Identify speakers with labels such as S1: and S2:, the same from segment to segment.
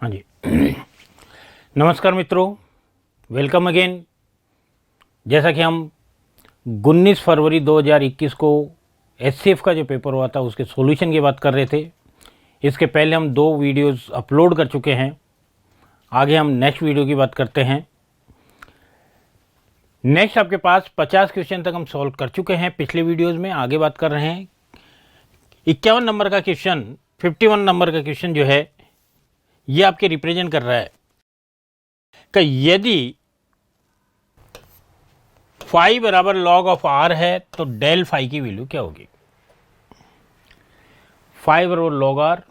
S1: हाँ जी। नमस्कार मित्रों, वेलकम अगेन। जैसा कि हम 19 फरवरी 2021 को एससीएफ का जो पेपर हुआ था उसके सॉल्यूशन की बात कर रहे थे। इसके पहले हम 2 वीडियोस अपलोड कर चुके हैं। आगे हम नेक्स्ट वीडियो की बात करते हैं। नेक्स्ट आपके पास 50 क्वेश्चन तक हम सॉल्व कर चुके हैं पिछले वीडियोज़ में। आगे बात कर रहे हैं 51 नंबर का क्वेश्चन, 51 नंबर का क्वेश्चन जो है ये आपके रिप्रेजेंट कर रहा है कि यदि फाई बराबर लॉग ऑफ आर है तो डेल फाई की वैल्यू क्या होगी। फाई बराबर लॉग आर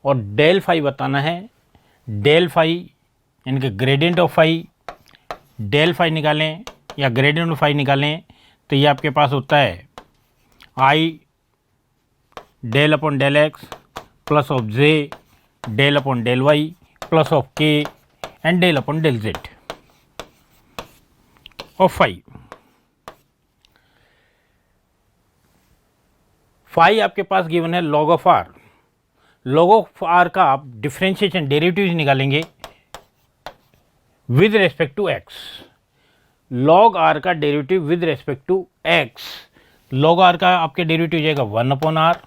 S1: और डेल फाई बताना है। डेल फाई यानी कि gradient of phi, del phi निकालें या ग्रेडियंट ऑफ फाई निकालें तो ये आपके पास होता है i del upon del x plus of j del upon del y plus of k and del upon del z of phi. Phi आपके पास गिवन है log of r. Log of r का आप डिफरेंशिएशन डेरिवेटिव निकालेंगे with respect to x. Log r का derivative with respect to x, log r का आपके derivative जाएगा 1 अपॉन आर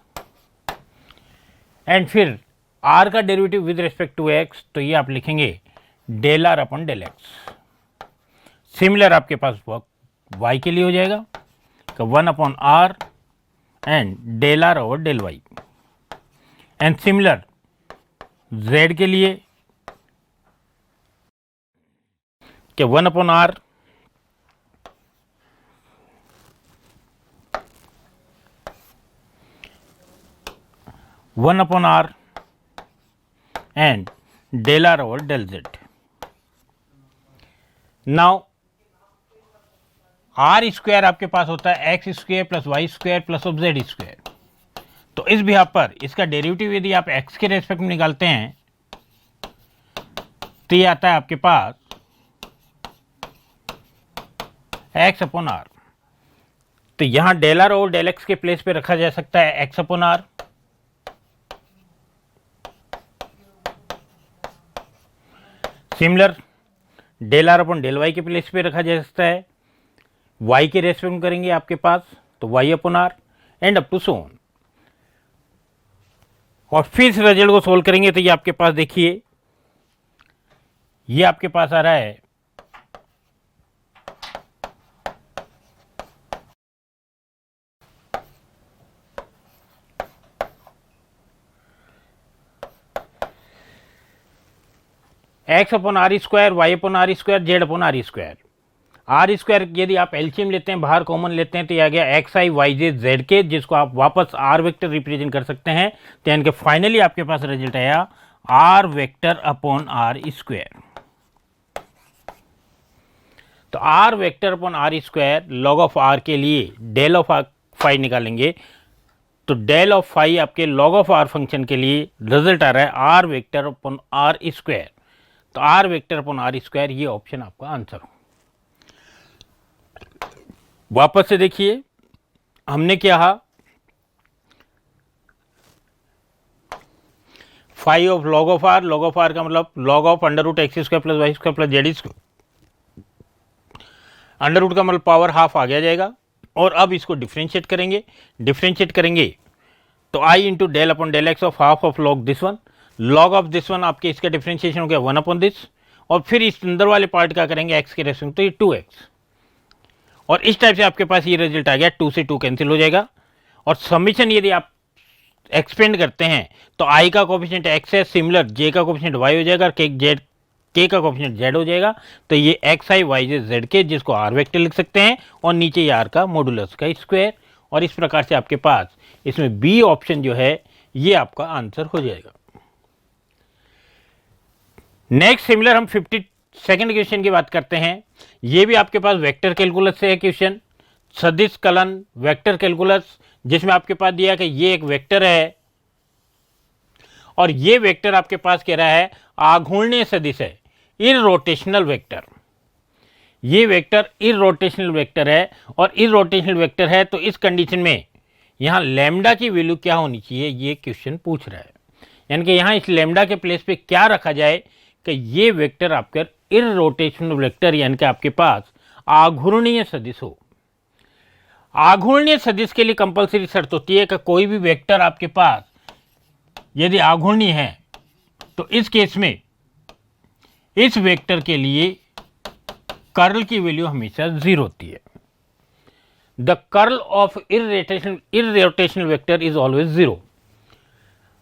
S1: एंड फिर आर का derivative with respect to x तो ये आप लिखेंगे del r upon del x. Similar आपके पास वाई के लिए हो जाएगा तो 1 upon r and del r over del y and similar z के लिए कि 1 upon r and del r over del z. Now r square आपके पास होता है x square plus y square plus of z square. तो इस behalf पर इसका डेरिवेटिव यदि आप एक्स के रेस्पेक्ट में निकालते हैं तो ये आता है आपके पास एक्स अपॉन आर। तो यहां डेल आर और डेल एक्स के प्लेस पे रखा जा सकता है x upon r. Similar del r upon del y के प्लेस पे रखा जा सकता है वाई के रेस्पेक्ट में करेंगे आपके पास तो y upon r and up to so on. और फिर इस रिजल्ट को सोल्व करेंगे तो ये आपके पास देखिए ये आपके पास आ रहा है x upon r square, y upon r square, z upon r square. R square यदि आप एलसीएम लेते हैं, बाहर कॉमन लेते हैं तो ये आ गया एक्स आई वाई जे जेड के, जिसको आप वापस आर वेक्टर रिप्रेजेंट कर सकते हैं। तो यानी कि फाइनली आपके पास रिजल्ट आया r vector upon r square. तो r vector upon r square log of r के लिए डेल ऑफ फाई निकालेंगे तो डेल ऑफ फाई आपके लॉग ऑफ आर फंक्शन के लिए रिजल्ट आ रहा है r vector upon r square. तो r vector upon r square ये ऑप्शन आपका आंसर हो। वापस से देखिए हमने क्या कहा, phi of log of r. Log of r का मतलब log of under root x square plus y square plus z square. Under root का मतलब पावर हाफ आ गया जाएगा। और अब इसको डिफ्रेंशिएट करेंगे तो i into del upon del x of half of log this one. Log of this one आपके इसका डिफ्रेंशिएशन हो गया 1 अपॉन दिस। और फिर इस अंदर वाले पार्ट का करेंगे एक्स के रेस्पेक्ट तो ये 2x। और इस टाइप से आपके पास ये रिजल्ट आ गया, 2 से 2 कैंसिल हो जाएगा। और समीशन यदि आप एक्सपेंड करते हैं तो आई का कोफिशिएंट एक्स है, सिमिलर जे का कोफिशिएंट वाई हो जाएगा और के का कोफिशिएंट जेड हो जाएगा। तो ये एक्स आई वाई जे जेड के, जिसको आर वेक्टर लिख सकते हैं और नीचे ये आर का मॉडुलस का स्क्वायर। और इस प्रकार से आपके पास इसमें बी ऑप्शन जो है ये आपका आंसर हो जाएगा। नेक्स्ट सिमिलर हम 52nd क्वेश्चन की बात करते हैं। ये भी आपके पास वेक्टर कैलकुलस से है क्वेश्चन, सदिश कलन वेक्टर कैलकुलस, जिसमें आपके पास दिया कि ये एक वेक्टर है और ये वेक्टर आपके पास कह रहा है आघूर्णीय सदिश है, इररोटेशनल वेक्टर। ये वेक्टर इररोटेशनल वेक्टर है और इररोटेशनल वेक्टर है तो इस कंडीशन में यहाँ लैम्डा की वैल्यू क्या होनी चाहिए ये क्वेश्चन पूछ रहा है। यानी कि यहाँ इस लेमडा के प्लेस पे क्या रखा जाए कि ये वेक्टर आपका इररोटेशनल वेक्टर यानी कि आपके पास आघूर्णीय सदिश हो। आघूर्णीय सदिश के लिए कंपलसरी शर्त होती है कि कोई भी वेक्टर आपके पास यदि आघूर्णीय है तो इस केस में इस वेक्टर के लिए कर्ल की वैल्यू हमेशा 0 होती है। The curl of irrotational vector is always 0।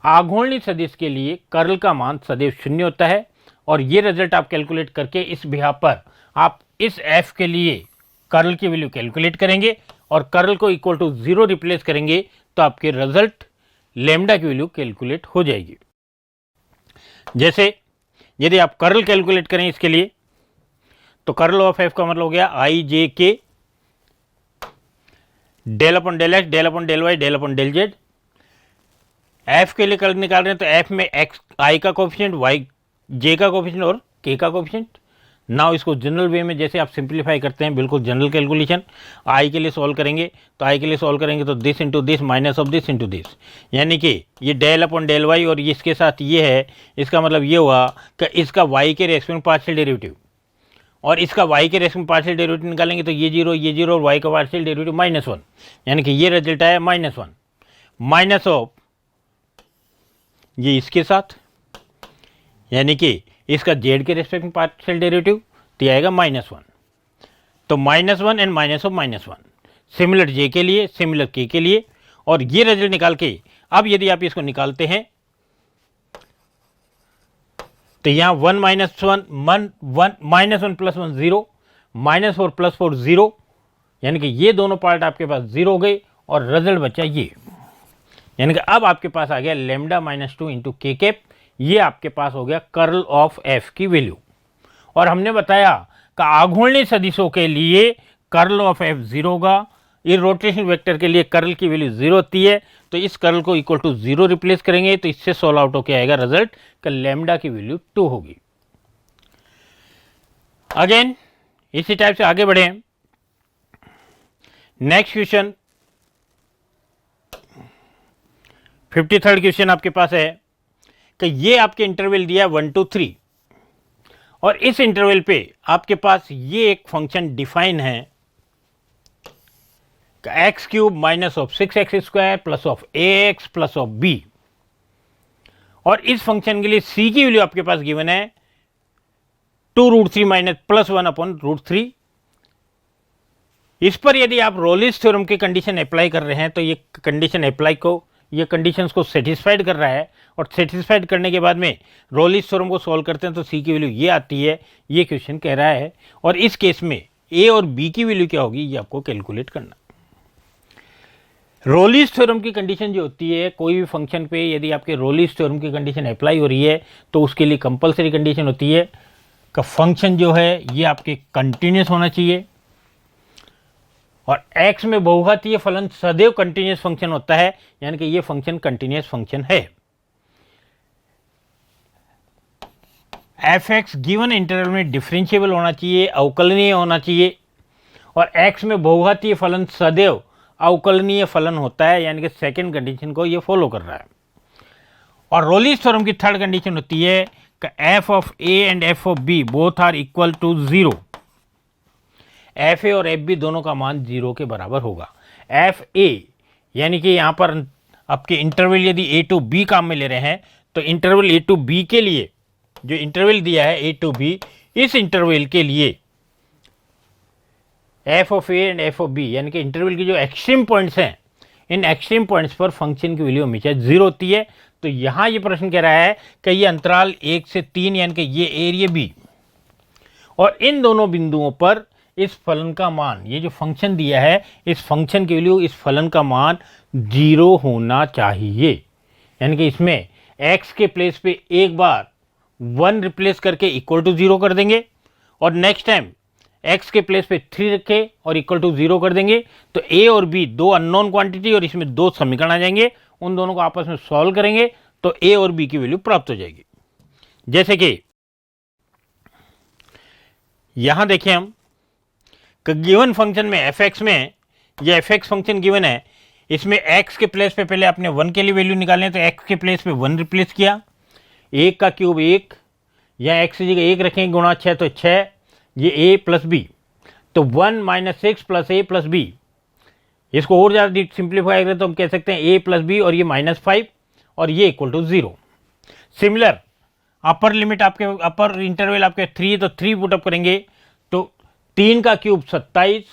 S1: आघूर्णीय सदिश के लिए कर्ल का मान सदैव 0 होता है और ये रिजल्ट आप कैलकुलेट करके इस बिहाफ पर आप इस एफ के लिए कर्ल की वैल्यू कैलकुलेट करेंगे और कर्ल को इक्वल टू 0 रिप्लेस करेंगे तो आपके रिजल्ट लेमडा की वैल्यू कैलकुलेट हो जाएगी। जैसे यदि आप कर्ल कैलकुलेट करें इसके लिए तो कर्ल ऑफ एफ का मतलब हो गया i j k del upon del x del upon del y del upon del z. F के लिए कर्ल निकाल रहे हैं तो एफ में एक्स आई का कोफिशिएंट, वाई जे का कोफिशिएंट और के का कोफिशिएंट। नाउ इसको जनरल वे में जैसे आप सिंप्लीफाई करते हैं बिल्कुल जनरल कैलकुलेशन, आई के लिए सॉल्व करेंगे तो आई के लिए सॉल्व करेंगे तो this into this minus of this into this, यानी कि ये डेल अपॉन डेल वाई और इसके साथ ये है, इसका मतलब ये हुआ कि इसका वाई के रेस्पेक्ट में पार्शियल डेरिवेटिव और इसका वाई के रेस्पेक्ट में पार्शियल डेरिवेटिव निकालेंगे तो ये जीरो और वाई का पार्शियल डेरिवेटिव -1, यानी कि ये रिजल्ट आया -1 माइनस ऑफ ये इसके साथ, यानी कि इसका जेड के रेस्पेक्ट में पार्शियल डेरिवेटिव तो आएगा -1, तो -1 एंड माइनस ऑफ -1 सिमिलर जे के लिए सिमिलर के लिए। और ये रिजल्ट निकाल के अब यदि आप इसको निकालते हैं तो यहाँ 1 -1 -1 + 1 0 -4 + 4 0, यानी कि ये दोनों पार्ट आपके पास 0 हो गए और रिजल्ट बचा ये, यानी कि अब आपके पास आ गया लेमडा -2 इंटू के कैप। ये आपके पास हो गया कर्ल ऑफ एफ की वैल्यू। और हमने बताया कि आघूर्णीय सदिशों के लिए कर्ल ऑफ एफ 0 होगा, इररोटेशनल वेक्टर के लिए कर्ल की वैल्यू 0 होती है, तो इस कर्ल को इक्वल टू 0 रिप्लेस करेंगे तो इससे सॉल्व आउट होकर आएगा रिजल्ट कि लेमडा की वैल्यू 2 होगी। अगेन इसी टाइप से आगे बढ़े। नेक्स्ट क्वेश्चन 53rd क्वेश्चन आपके पास है कि ये आपके इंटरवल दिया 1 to 3 और इस इंटरवल पे आपके पास ये एक फंक्शन डिफाइन है x³ minus of 6x² plus of ax plus of b, और इस फंक्शन के लिए c की वैल्यू आपके पास गिवन है 2√3 माइनस +1 अपॉन √3। इस पर यदि आप रोलिस थ्योरम की कंडीशन अप्लाई कर रहे हैं तो ये कंडीशन अप्लाई को ये कंडीशंस को सेटिस्फाइड कर रहा है और सेटिस्फाइड करने के बाद में रोलिस थ्योरम को सॉल्व करते हैं तो सी की वैल्यू ये आती है, ये क्वेश्चन कह रहा है। और इस केस में ए और बी की वैल्यू क्या होगी ये आपको कैलकुलेट करना। रोलिस थ्योरम की कंडीशन जो होती है कोई भी फंक्शन पे यदि आपके रोलिस थ्योरम की कंडीशन अप्लाई हो रही है तो उसके लिए कंपलसरी कंडीशन होती है कि फंक्शन जो है ये आपके कंटिन्यूस होना चाहिए और x में बहुघातीय फलन सदैव कंटिन्यूस फंक्शन होता है, यानी कि ये फंक्शन कंटिन्यूस फंक्शन है। f(x) गिवन इंटरवल में डिफरेंशिएबल होना चाहिए, अवकलनीय होना चाहिए और x में बहुघातीय फलन सदैव अवकलनीय फलन होता है, यानी कि सेकंड कंडीशन को ये फॉलो कर रहा है। और रोलिस थ्योरम की थर्ड कंडीशन होती है कि f(a) and f(b) both are equal to 0। fa और fb दोनों का मान 0 के बराबर होगा। fa यानी कि यहाँ पर आपके इंटरवल यदि a to b काम में ले रहे हैं तो इंटरवल a to b के लिए जो इंटरवल दिया है a to b, इस इंटरवल के लिए f(a) एंड f(b) यानी कि इंटरवल की जो एक्सट्रीम पॉइंट्स हैं इन एक्सट्रीम पॉइंट्स पर फंक्शन की वैल्यू हमेशा 0 होती है। तो यहाँ ये प्रश्न कह रहा है कि ये अंतराल 1 से 3 यानी कि ये एरिया b और इन दोनों बिंदुओं पर इस फलन का मान, ये जो फंक्शन दिया है इस फंक्शन की वैल्यू इस फलन का मान 0 होना चाहिए, यानी कि इसमें x के प्लेस पे एक बार 1 रिप्लेस करके इक्वल टू 0 कर देंगे और नेक्स्ट टाइम x के प्लेस पे 3 रखे और इक्वल टू 0 कर देंगे तो a और b दो अननोन क्वांटिटी और इसमें दो समीकरण आ जाएंगे, उन दोनों को आपस में सॉल्व करेंगे तो a और b की वैल्यू प्राप्त हो जाएगी। जैसे कि यहां देखिए हम गिवन फंक्शन में fx में यह fx फंक्शन गिवन है, इसमें x के प्लेस पे पहले आपने 1 के लिए वैल्यू निकालने, तो x के प्लेस पे 1 रिप्लेस किया, 1 का क्यूब 1, या x की जगह 1 रखेंगे गुणा 6 तो 6, ये a प्लस बी, तो 1 - 6 + a + b। इसको और ज़्यादा सिंप्लीफाई करें तो हम कह सकते हैं a + b और ये -5 और ये = 0। सिमिलर अपर लिमिट आपके अपर इंटरवल आपके 3, तो 3 पुटअप करेंगे तो 3 का क्यूब 27,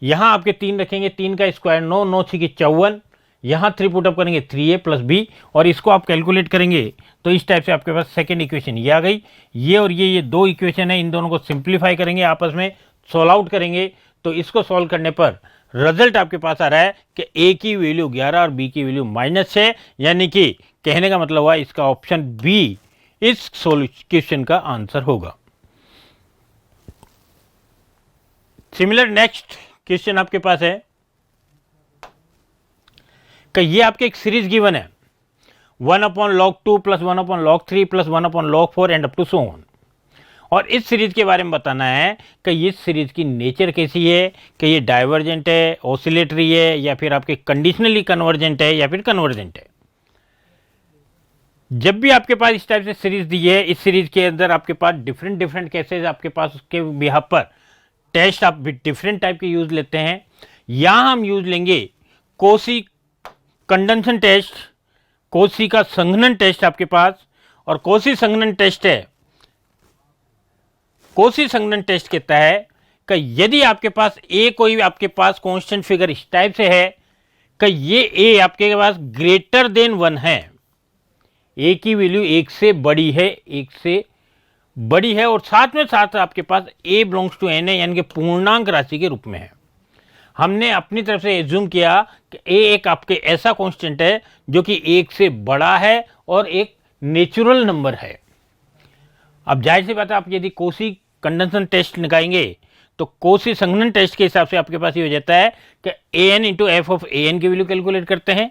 S1: यहाँ आपके 3 रखेंगे, 3 का स्क्वायर 9, 9 6 54, यहाँ 3 पुटअप करेंगे 3a + b, और इसको आप कैलकुलेट करेंगे तो इस टाइप से आपके पास सेकेंड इक्वेशन ये आ गई। ये और ये दो इक्वेशन है, इन दोनों को सिंप्लीफाई करेंगे, आपस में सॉल्व आउट करेंगे, तो इसको सॉल्व करने पर रिजल्ट आपके पास आ रहा है कि a की वैल्यू 11 और b की वैल्यू -6, यानी कि कहने का मतलब हुआ इसका ऑप्शन बी इस सॉल्यूशन का आंसर होगा। सिमिलर नेक्स्ट क्वेश्चन आपके पास है कि ये आपके एक सीरीज गिवन है 1/log2 + 1/log3 + 1/log4 and up to so on, और इस सीरीज के बारे में बताना है कि इस सीरीज की नेचर कैसी है, कि ये डाइवर्जेंट है, ऑसिलेटरी है, या फिर आपके कंडीशनली कन्वर्जेंट है, या फिर कन्वर्जेंट है। जब भी आपके पास इस टाइप से सीरीज दी है, इस सीरीज के अंदर आपके पास डिफरेंट केसेस आपके पास उसके बिहाफ पर टेस्ट आप डिफरेंट टाइप के यूज लेते हैं। यहां हम यूज लेंगे कोसी कंडक्शन टेस्ट, कोसी का संघनन टेस्ट आपके पास, और कोसी संघनन टेस्ट है, कोसी संघनन टेस्ट कहता है कि यदि आपके पास ए कोई आपके पास कांस्टेंट फिगर इस टाइप से है कि ये ए आपके पास ग्रेटर देन 1 है, ए की वैल्यू 1 से बड़ी है, 1 से बड़ी है, और साथ में साथ आपके पास a बिलोंग्स टू n है, यानी कि पूर्णांक राशि के रूप में है। हमने अपनी तरफ से एज्यूम किया कि a एक आपके ऐसा कांस्टेंट है जो कि 1 से बड़ा है और एक नेचुरल नंबर है। अब जाहिर सी बात है, आप यदि कोसी कंडक्शन टेस्ट निकालेंगे तो कोसी संघनन टेस्ट के हिसाब से आपके पास ये हो जाता है कि an × f ऑफ an की वैल्यू कैलकुलेट करते हैं,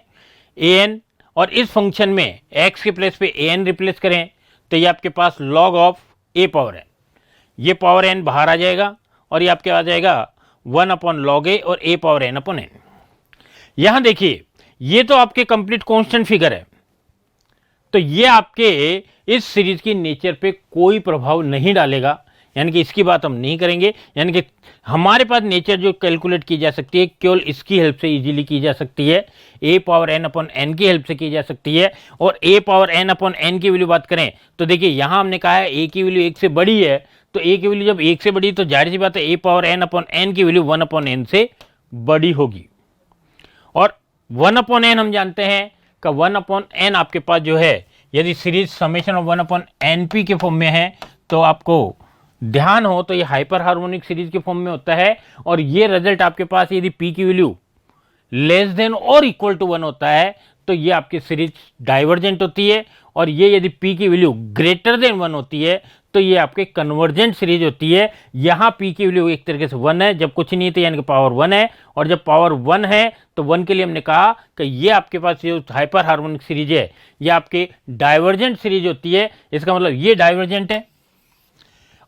S1: an, और इस फंक्शन में x के प्लेस पे an रिप्लेस करें तो ये आपके पास log of a power n, ये पावर n बाहर आ जाएगा और ये आपके आ जाएगा 1/log a और a पावर n/n। यहां देखिए ये तो आपके कंप्लीट कांस्टेंट फिगर है, तो ये आपके इस सीरीज की नेचर पे कोई प्रभाव नहीं डालेगा, यानी कि इसकी बात हम नहीं करेंगे। यानी कि हमारे पास नेचर जो कैलकुलेट की जा सकती है केवल इसकी हेल्प से इजीली की जा सकती है, a पावर n/n की हेल्प से की जा सकती है। और a पावर n/n की वैल्यू बात करें तो देखिए यहां हमने कहा है a की वैल्यू 1 से बड़ी है, तो a की वैल्यू जब 1 से बड़ी तो जाहिर सी बात है a पावर n/n की वैल्यू 1/n से बड़ी होगी। और 1/n हम जानते हैं कि 1/n आपके पास जो है, यदि सीरीज समेशन ऑफ 1/np के फॉर्म में है तो आपको ध्यान हो तो ये हाइपर हार्मोनिक सीरीज के फॉर्म में होता है, और ये रिजल्ट आपके पास यदि p की वैल्यू लेस देन और इक्वल टू 1 होता है तो ये आपकी सीरीज डाइवर्जेंट होती है, और ये यदि p की वैल्यू ग्रेटर देन 1 होती है तो ये आपके कन्वर्जेंट सीरीज होती है। यहां p की वैल्यू एक तरीके से 1 है, जब कुछ नहीं है यानी कि पावर 1 है, और जब पावर 1 है तो 1 के लिए हमने कहा कि ये आपके पास जो हाइपर हार्मोनिक सीरीज है ये आपके डाइवर्जेंट सीरीज होती है। इसका मतलब ये डाइवर्जेंट है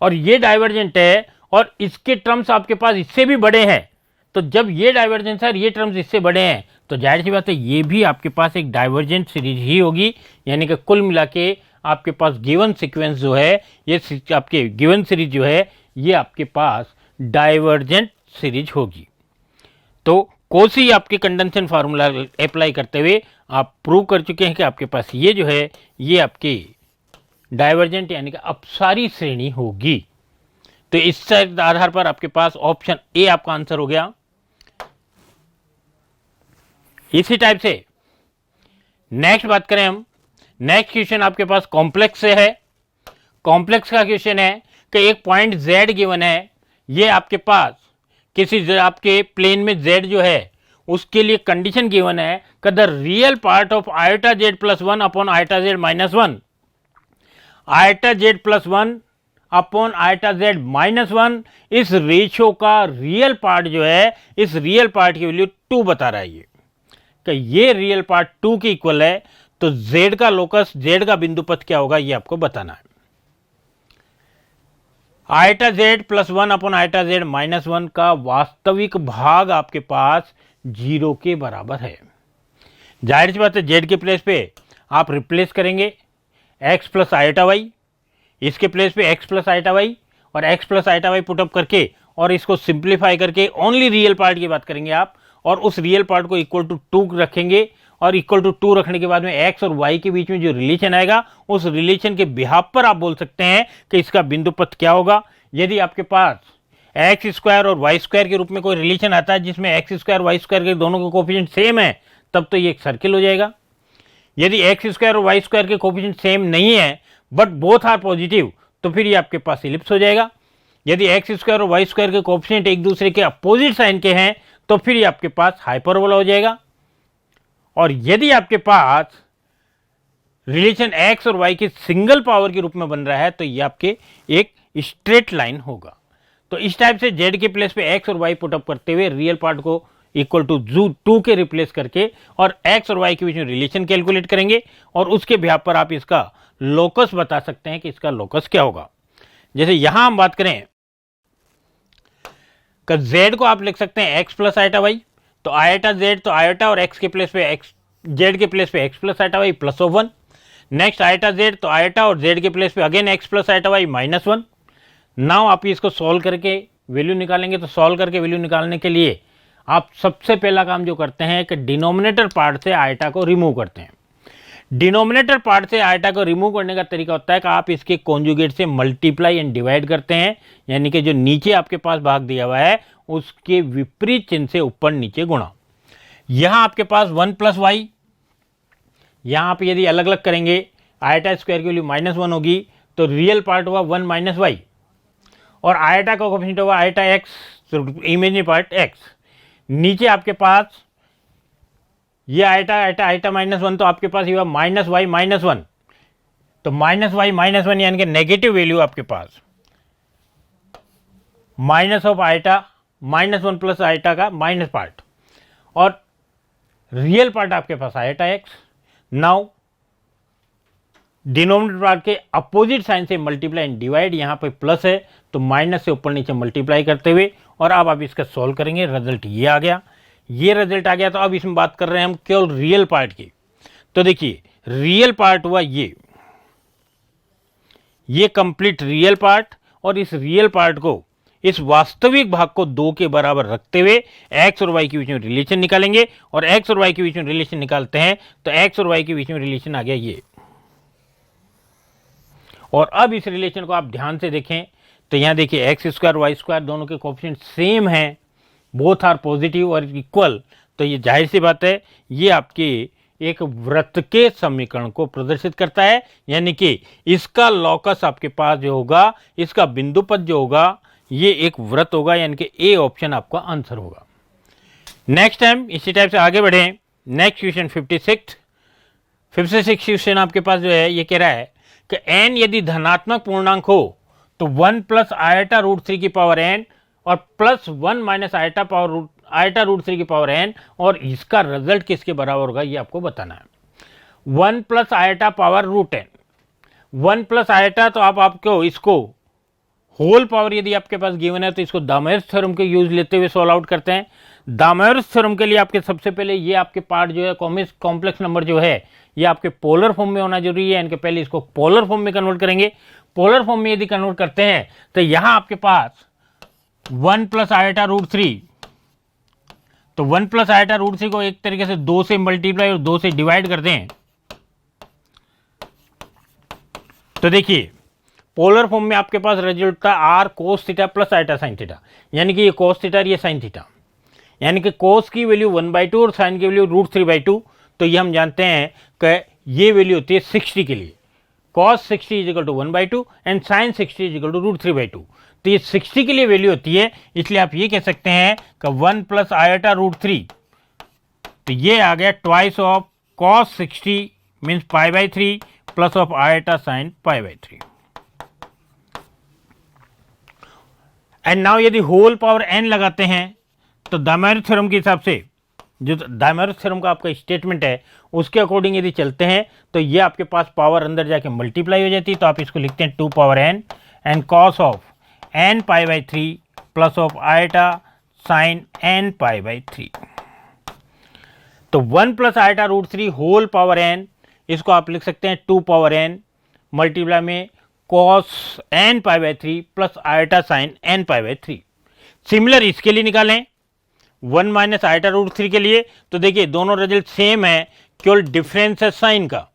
S1: और ये डाइवर्जेंट है, और इसके टर्म्स आपके पास इससे भी बड़े हैं, तो जब ये डाइवर्जेंस है और ये टर्म्स इससे बड़े हैं तो जाहिर सी बात है ये भी आपके पास एक डाइवर्जेंट सीरीज ही होगी। यानी कि कुल मिला के आपके पास गिवन सीक्वेंस जो है, ये आपके गिवन सीरीज जो है ये आपके पास डाइवर्जेंट सीरीज होगी। तो कोसी आपके कंडक्शन फार्मूला अप्लाई करते हुए आप प्रूव कर चुके हैं कि आपके पास ये जो है ये आपकी डाइवर्जेंट यानी कि अपसारी श्रेणी होगी। तो इस आधार पर आपके पास ऑप्शन ए आपका आंसर हो गया। इसी टाइप से नेक्स्ट बात करें हम, नेक्स्ट क्वेश्चन आपके पास कॉम्प्लेक्स से है। कॉम्प्लेक्स का क्वेश्चन है कि एक पॉइंट z गिवन है, ये आपके पास किसी आपके प्लेन में z जो है उसके लिए कंडीशन गिवन है कि the real part of iota z + 1 upon iota z - 1, iota z + 1 upon iota z - 1, इस रेशियो का रियल पार्ट जो है, इस रियल पार्ट की वैल्यू 2 बता रहा है ये कि ये रियल पार्ट 2 के इक्वल है, तो z का लोकस, z का बिंदु पथ क्या होगा ये आपको बताना है। Iota z + 1 upon iota z - 1 का वास्तविक भाग आपके पास 0 के बराबर है। जाहिर सी बात है जेड के प्लेस पे आप रिप्लेस करेंगे x प्लस आइटा वाई, इसके प्लेस पे x प्लस आइटा वाई और x plus eta y put up करके और इसको सिंप्लीफाई करके ओनली रियल पार्ट की बात करेंगे आप, और उस रियल पार्ट को इक्वल टू 2 रखेंगे, और इक्वल टू 2 रखने के बाद में x और y के बीच में जो रिलेशन आएगा उस रिलेशन के बिहाफ पर आप बोल सकते हैं कि इसका बिंदु पथ क्या होगा। यदि आपके पास एक्स स्क्वायर और वाई स्क्वायर के रूप में कोई रिलेशन आता है जिसमें एक्स स्क्वायर वाई स्क्वायर के दोनों के कोफिशिएंट सेम है, तब तो ये एक सर्किल हो जाएगा। यदि एक्स स्क्वायर और वाई स्क्वायर के कोफिशिएंट सेम नहीं है बट बोथ आर पॉजिटिव, तो फिर ये आपके पास इलिप्स हो जाएगा। यदि एक्स स्क्वायर और वाई स्क्वायर के कोफिशिएंट एक दूसरे के अपोजिट साइन के हैं तो फिर ये आपके पास हाइपरबोला हो जाएगा। और यदि आपके पास रिलेशन एक्स और वाई के सिंगल पावर के रूप में बन रहा है तो ये आपके एक स्ट्रेट लाइन होगा। तो इस टाइप से जेड के प्लेस पे एक्स और वाई पुटअप करते हुए रियल पार्ट को इक्वल टू 2 के रिप्लेस करके और एक्स और वाई के बीच में रिलेशन कैलकुलेट करेंगे और उसके बिहाफ पर आप इसका लोकस बता सकते हैं कि इसका लोकस क्या होगा। जैसे यहां हम बात करें कि जेड को आप लिख सकते हैं एक्स प्लस आइटा वाई, तो आइटा जेड, तो आइटा और एक्स के प्लेस पे एक्स, जेड के प्लेस पे x plus eta y plus of 1। Next eta z, तो आइटा और जेड के प्लेस पे again x plus eta y minus 1। Now आप इसको सॉल्व करके वैल्यू निकालेंगे, तो सॉल्व करके वैल्यू निकालने के लिए आप सबसे पहला काम जो करते हैं कि डिनोमिनेटर पार्ट से आइटा को रिमूव करते हैं। डिनोमिनेटर पार्ट से आइटा को रिमूव करने का तरीका होता है कि आप इसके कॉन्जुगेट से मल्टीप्लाई एंड डिवाइड करते हैं, यानी कि जो नीचे आपके पास भाग दिया हुआ है उसके विपरीत चिन्ह से ऊपर नीचे गुणा। यहां आपके पास 1 प्लस वाई, यहां आप यदि अलग अलग करेंगे आइटा स्क्वायर की वैल्यू -1 होगी, तो रियल पार्ट हुआ 1 माइनस वाई और आइटा का कोफिशिएंट होगा iota x, imaginary part x. नीचे आपके पास ये आइटा -1, तो आपके पास ये हुआ माइनस वाई -1, तो माइनस वाई -1 यानी कि नेगेटिव वैल्यू आपके पास minus of iota -1 plus iota का माइनस पार्ट और रियल पार्ट आपके पास iota x. Now denominator part के अपोजिट साइन से मल्टीप्लाई एंड डिवाइड, यहां पे प्लस है तो माइनस से ऊपर नीचे मल्टीप्लाई करते हुए और अब आप इसका सॉल्व करेंगे, रिजल्ट ये आ गया, ये रिजल्ट आ गया। तो अब इसमें बात कर रहे हैं हम केवल रियल पार्ट की। तो देखिए रियल पार्ट हुआ ये कंप्लीट रियल पार्ट, और इस रियल पार्ट को, इस वास्तविक भाग को 2 के बराबर रखते हुए एक्स और वाई के बीच में रिलेशन निकालेंगे, और एक्स और वाई के बीच में रिलेशन निकालते हैं तो एक्स और वाई के बीच में रिलेशन आ गया ये। और अब इस रिलेशन को आप ध्यान से देखें तो यहां देखिए एक्स स्क्वायर वाई स्क्वायर दोनों के कोफिशिएंट सेम हैं, बोथ आर पॉजिटिव और इक्वल, तो ये जाहिर सी बात है ये आपके एक वृत्त के समीकरण को प्रदर्शित करता है, यानी कि इसका लॉकस आपके पास जो होगा, इसका बिंदु पथ जो होगा ये एक वृत्त होगा, यानी कि ए ऑप्शन आपका आंसर होगा। नेक्स्ट टाइम इसी टाइप से आगे बढ़े। नेक्स्ट क्वेश्चन 56 क्वेश्चन आपके पास जो है ये कह रहा है कि n यदि धनात्मक पूर्णांक हो तो 1 प्लस आइटा रूट 3 की पावर n और प्लस 1 माइनस आइटा रूट 3 की पावर n, और इसका रिजल्ट किसके बराबर होगा ये आपको बताना है। 1 plus iota power root n, 1 plus iota, तो आप आपको इसको होल पावर यदि आपके पास गिवन है तो इसको दामोदर थ्योरम के यूज लेते हुए सॉल्व आउट करते हैं। दामोदर थ्योरम के लिए आपके सबसे पहले ये आपके पार्ट जो है कॉम्प्लेक्स नंबर जो है ये आपके पोलर फॉर्म में होना जरूरी है, इनके पहले इसको पोलर फॉर्म में कन्वर्ट करेंगे। पोलर फॉर्म में यदि कन्वर्ट करते हैं तो यहां आपके पास 1 प्लस आइटा रूट 3, तो 1 प्लस आइटा रूट 3 को एक तरीके से 2 से मल्टीप्लाई और 2 से डिवाइड करते हैं। तो देखिए पोलर फॉर्म में आपके पास रिजल्ट था r cos theta plus iota sine theta, यानी कि ये कोस थीटा और ये साइन थीटा, यानी कि कोस की वैल्यू 1/2 और साइन की वैल्यू रूट 3/2। तो ये हम जानते हैं कि ये वैल्यू होती है 60 के लिए, cos 60 is equal to 1/2 and sine 60 is equal to root 3/2। तो ये 60 के लिए वैल्यू होती है, इसलिए आप ये कह सकते हैं कि 1 प्लस आइटा रूट 3, तो ये आ गया twice of cos 60 means π/3 plus of iota sine π/3। And now यदि होल पावर n लगाते हैं तो दामोदर थ्योरम के हिसाब से, जो दामोदर थ्योरम का आपका स्टेटमेंट है उसके अकॉर्डिंग यदि चलते हैं तो ये आपके पास पावर अंदर जाके मल्टीप्लाई हो जाती है। तो आप इसको लिखते हैं 2 power n and cos of n π/3 plus of iota sine n π/3। तो 1 plus iota root 3 whole power n, इसको आप लिख सकते हैं 2 पावर एन मल्टीप्लाई में cos n pi by 3 plus iota sine n pi by 3। Similar इसके लिए निकालें 1 माइनस आयटा रूट 3 के लिए, तो देखिए दोनों रिजल्ट सेम है, केवल डिफरेंस है साइन का।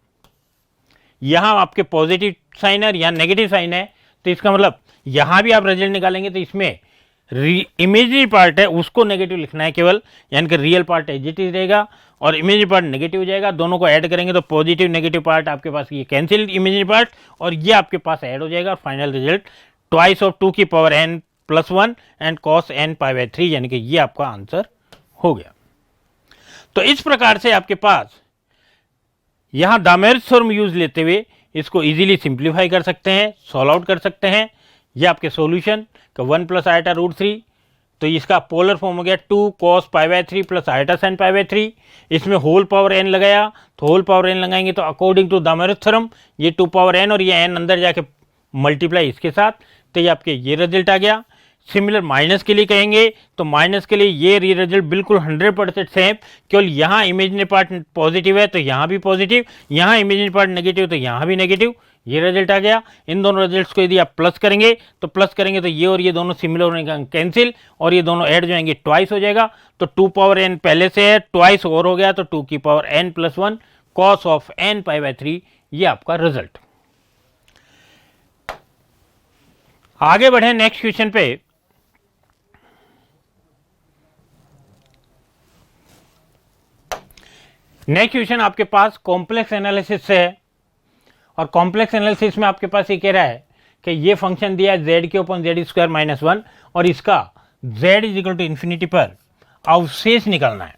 S1: यहां आपके पॉजिटिव साइन है, यहां नेगेटिव साइन है, तो इसका मतलब यहां भी आप रिजल्ट निकालेंगे तो इसमें इमेजिनरी पार्ट है उसको नेगेटिव लिखना है केवल, यानी कि real part as it is रहेगा और इमेजिनरी पार्ट नेगेटिव हो जाएगा। दोनों को ऐड करेंगे तो पॉजिटिव नेगेटिव पार्ट आपके पास ये कैंसिल इमेजिनरी पार्ट और ये आपके पास ऐड हो जाएगा। फाइनल रिजल्ट ट्वाइस ऑफ 2 की power n plus 1 and cos n pi by 3, यानी कि ये आपका आंसर हो गया। तो इस प्रकार से आपके पास यहां डायमंड्स थ्योरम यूज लेते हुए इसको इजीली सिंप्लीफाई कर सकते हैं, सॉल्व आउट कर सकते हैं। ये आपके सॉल्यूशन का 1 प्लस आयटा रूट 3, तो इसका पोलर फॉर्म हो गया 2 cos pi by 3 plus iota sine pi by 3। इसमें होल पावर n लगाया, तो होल पावर n लगाएंगे तो अकॉर्डिंग टू डायमंड्स थ्योरम ये 2 पावर n और ये n अंदर जाके मल्टीप्लाई इसके साथ, तो ये आपके ये रिजल्ट आ गया। सिमिलर माइनस के लिए कहेंगे तो माइनस के लिए ये रिजल्ट बिल्कुल 100% सेम, केवल यहाँ इमेजिनरी पार्ट पॉजिटिव है तो यहाँ भी पॉजिटिव, यहाँ इमेजिनरी पार्ट नेगेटिव तो यहाँ भी नेगेटिव, ये रिजल्ट आ गया। इन दोनों रिजल्ट्स को यदि आप प्लस करेंगे तो ये और ये दोनों सिमिलर होने का कैंसिल और ये दोनों ऐड जाएंगे ट्वाइस हो जाएगा। तो 2 पावर n पहले से है, ट्वाइस और हो गया तो 2 की power n plus 1 cos of n pi by 3, ये आपका रिजल्ट। आगे बढ़े नेक्स्ट क्वेश्चन पे। नेक्स्ट क्वेश्चन आपके पास कॉम्प्लेक्स एनालिसिस से है और कॉम्प्लेक्स एनालिसिस में आपके पास ये कह रहा है कि ये फंक्शन दिया है z के ऊपर जेड स्क्वायर माइनस 1 और इसका z is equal to infinity पर अवशेष निकालना है।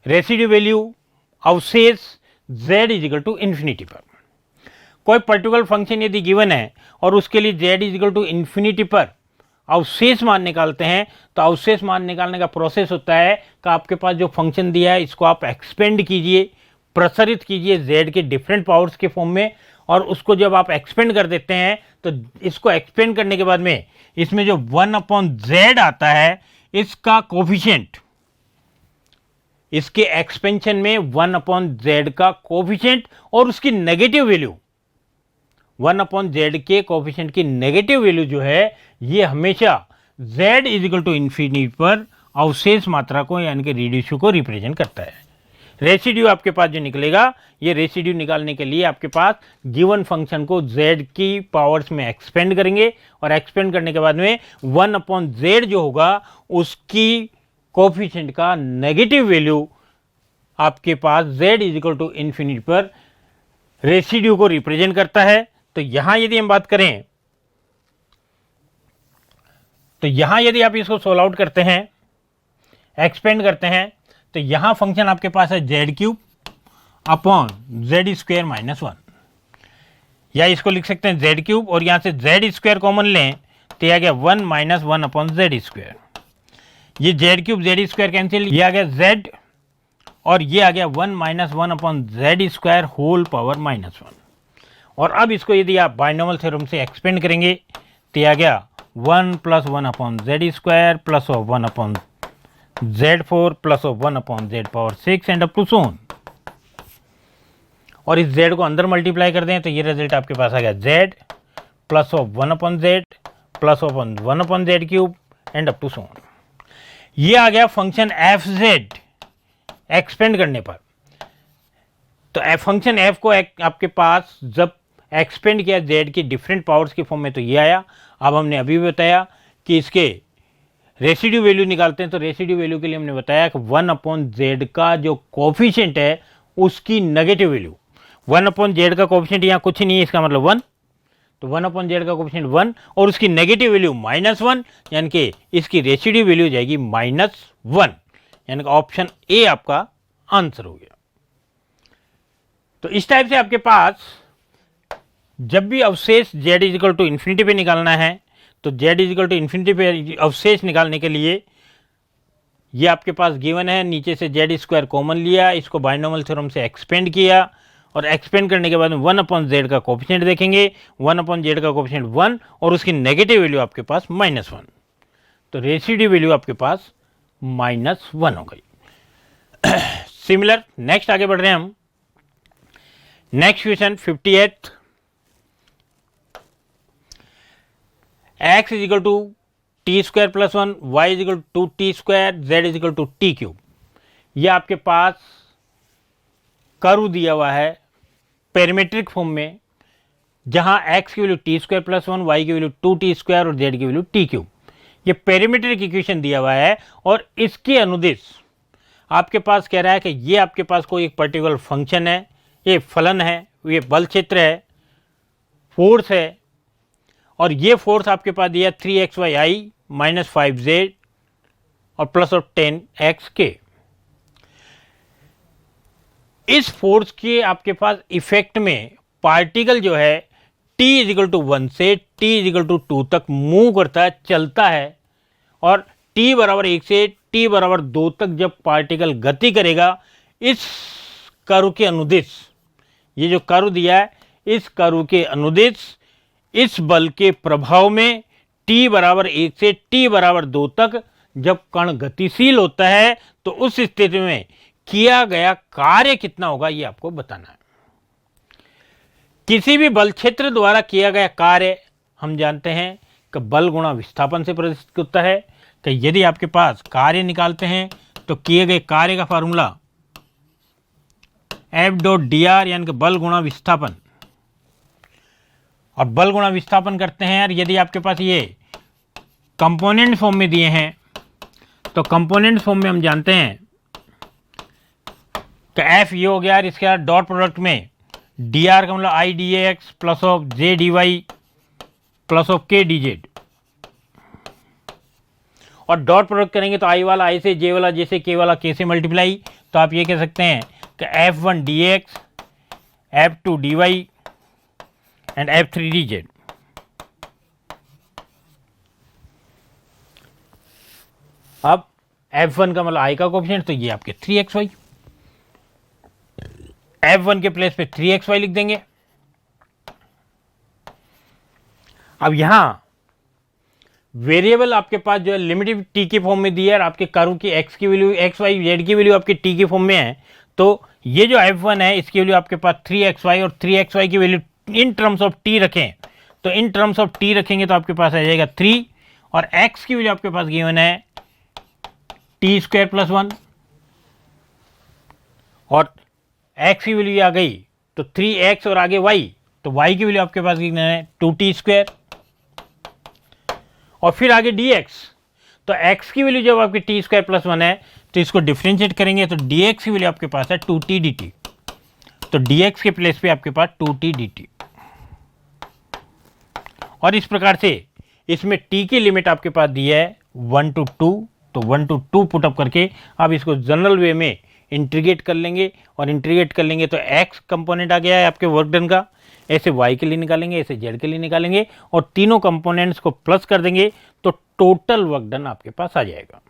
S1: रेसिड्यू वैल्यू अवशेष z is equal to infinity पर। कोई पर्टिकुलर फंक्शन यदि गिवन है और उसके लिए z is equal to infinity पर अवशेष मान निकालते हैं, तो अवशेष मान निकालने का प्रोसेस होता है कि आपके पास जो फंक्शन दिया है इसको आप एक्सपेंड कीजिए, प्रसारित कीजिए z के डिफरेंट पावर्स के फॉर्म में, और उसको जब आप एक्सपेंड कर देते हैं तो इसको एक्सपेंड करने के बाद में इसमें जो 1/z आता है इसका कोफिशिएंट, इसके एक्सपेंशन में 1/z का कोफिशिएंट और उसकी नेगेटिव वैल्यू 1/z के कोफिशिएंट की नेगेटिव वैल्यू जो है ये हमेशा z is equal to infinity पर अवशेष मात्रा को यानी कि रेडियस को रिप्रेजेंट करता है। रेसिड्यू आपके पास जो निकलेगा, ये रेसिड्यू निकालने के लिए आपके पास गिवन फंक्शन को z की पावर्स में एक्सपेंड करेंगे और एक्सपेंड करने के बाद में 1/z जो होगा उसकी कोफिशिएंट का नेगेटिव वैल्यू आपके पास z is equal to infinity पर रेसिड्यू को रिप्रेजेंट करता है। तो यहां यदि हम बात करें तो यहां यदि आप इसको सोल्व आउट करते हैं, एक्सपेंड करते हैं, तो यहां फंक्शन आपके पास है z cube upon z square minus 1, या इसको लिख सकते हैं z क्यूब और यहां से z स्क्वायर कॉमन लें तो आ गया 1 माइनस 1 अपॉन जेड स्क्वायर। ये z cube z square cancel, ये आ गया z और ये आ गया 1 minus 1 upon z square whole power minus 1। और अब इसको यदि आप बाइनोमियल थ्योरम से एक्सपेंड करेंगे तो आ गया 1 plus 1 upon z square plus of 1 upon z4 plus of 1 upon z power 6 and up to so on. और इस z को अंदर मल्टीप्लाई कर दें तो ये रिजल्ट आपके पास आ गया z plus of 1 upon z plus of 1 upon z cube and up to so on. ये आ गया फंक्शन एफ जेड एक्सपेंड करने पर। तो फंक्शन एफ को आपके पास जब एक्सपेंड किया z की डिफरेंट पावर्स के फॉर्म में तो ये आया। अब हमने अभी भी बताया कि इसके रेसिड्यू वैल्यू निकालते हैं, तो रेसिड्यू वैल्यू के लिए हमने बताया कि 1/z का जो कोफिशिएंट है उसकी नेगेटिव वैल्यू, 1/z का कोफिशिएंट यहाँ कुछ नहीं है, इसका मतलब 1, तो 1/z का कोफिशिएंट 1 और उसकी नेगेटिव वैल्यू -1, यानी कि इसकी रेसिड्यू वैल्यू जाएगी -1, यानी कि ऑप्शन ए आपका आंसर हो गया। तो इस टाइप से आपके पास जब भी अवशेष z is equal to infinity पे निकालना है तो z is equal to infinity पे अवशेष निकालने के लिए ये आपके पास गिवन है, नीचे से z स्क्वायर कॉमन लिया, इसको बाइनोमियल थ्योरम से एक्सपेंड किया और एक्सपेंड करने के बाद में 1/z का कोफिशिएंट देखेंगे, 1/z का कोफिशिएंट 1 और उसकी नेगेटिव वैल्यू आपके पास -1, तो रेसिड्यू वैल्यू आपके पास -1 हो गई। सिमिलर नेक्स्ट आगे बढ़ रहे हैं हम। Next question 58, x is equal to t square plus 1, y is equal to t square, z is equal to t cube. यह आपके पास कर्व दिया हुआ है पैरामीट्रिक फॉर्म में, जहां x की value t square plus 1, y की वैल्यू 2t स्क्वायर और z की वैल्यू टी क्यूब। ये पैरामीट्रिक इक्वेशन दिया हुआ है और इसके अनुदिश आपके पास कह रहा है कि ये आपके पास कोई एक पर्टिकुलर फंक्शन है, ये फलन है, ये बल क्षेत्र है, फोर्स है, और ये फोर्स आपके पास दिया 3xy माइनस 5z और प्लस और 10x इस फोर्स के आपके पास इफेक्ट में पार्टिकल जो है t इज इक्वल टू 1 से t इज इक्वल टू 2 तक मूव करता है, चलता है, और t बराबर 1 से t बराबर 2 तक जब पार्टिकल गति करेगा, इस कर्व के अनुदिश, ये जो कर्व दिया है इस कर्व के अनुदिश इस बल के प्रभाव में t बराबर 1 से t बराबर 2 तक जब कण गतिशील होता है तो उस स्थिति में किया गया कार्य कितना होगा, ये आपको बताना है। किसी भी बल क्षेत्र द्वारा किया गया कार्य हम जानते हैं कि बल गुणा विस्थापन से प्रदर्शित होता है। कि यदि आपके पास कार्य निकालते हैं तो किए गए कार्य का formula F dot D R यानी कि बल गुणा विस्थापन, और बल गुणा विस्थापन करते हैं यार, यदि आपके पास ये कंपोनेंट फॉर्म में दिए हैं तो कंपोनेंट फॉर्म में हम जानते हैं कि F ये हो गया यार, इसके बाद डॉट प्रोडक्ट में डी आर का मतलब i d x plus of j d y plus of k d z, और डॉट प्रोडक्ट करेंगे तो आई वाला आई से, जे वाला जे से, के वाला के से मल्टीप्लाई, तो आप ये कह सकते हैं कि F1 d x, F2 d y and F3 d z. अब F1 का मतलब आई का कोएफिशिएंट, तो ये आपके 3xy, F1 के प्लेस पे 3xy लिख देंगे। अब यहां वेरिएबल आपके पास जो है लिमिटेड t के फॉर्म में दिया है, और आपके कर्व की x की वैल्यू, x y z की वैल्यू आपके t के फॉर्म में है, तो ये जो F1 है इसकी वैल्यू आपके पास 3xy, और 3xy की value in terms of t रखें, तो इन टर्म्स ऑफ t रखेंगे तो आपके पास आ जाएगा 3, और x की वैल्यू आपके पास गिवन है t स्क्वायर प्लस 1, और x की वैल्यू आ गई तो 3x और आगे y, तो y की वैल्यू आपके पास गिवन है 2t स्क्वायर, और फिर आगे dx, तो x की वैल्यू जब आपकी t स्क्वायर प्लस 1 है तो इसको डिफरेंशिएट करेंगे तो dx की वैल्यू आपके पास है 2t dt, तो dx के प्लेस पे आपके पास 2t dt, और इस प्रकार से इसमें t की लिमिट आपके पास दी है 1 to 2, तो 1 to 2 पुटअप करके अब इसको जनरल वे में इंटीग्रेट कर लेंगे, और इंटीग्रेट कर लेंगे तो x कंपोनेंट आ गया है आपके वर्क डन का, ऐसे y के लिए निकालेंगे, ऐसे z के लिए निकालेंगे, और तीनों कंपोनेंट्स को प्लस कर देंगे तो टोटल वर्क डन आपके पास आ जाएगा।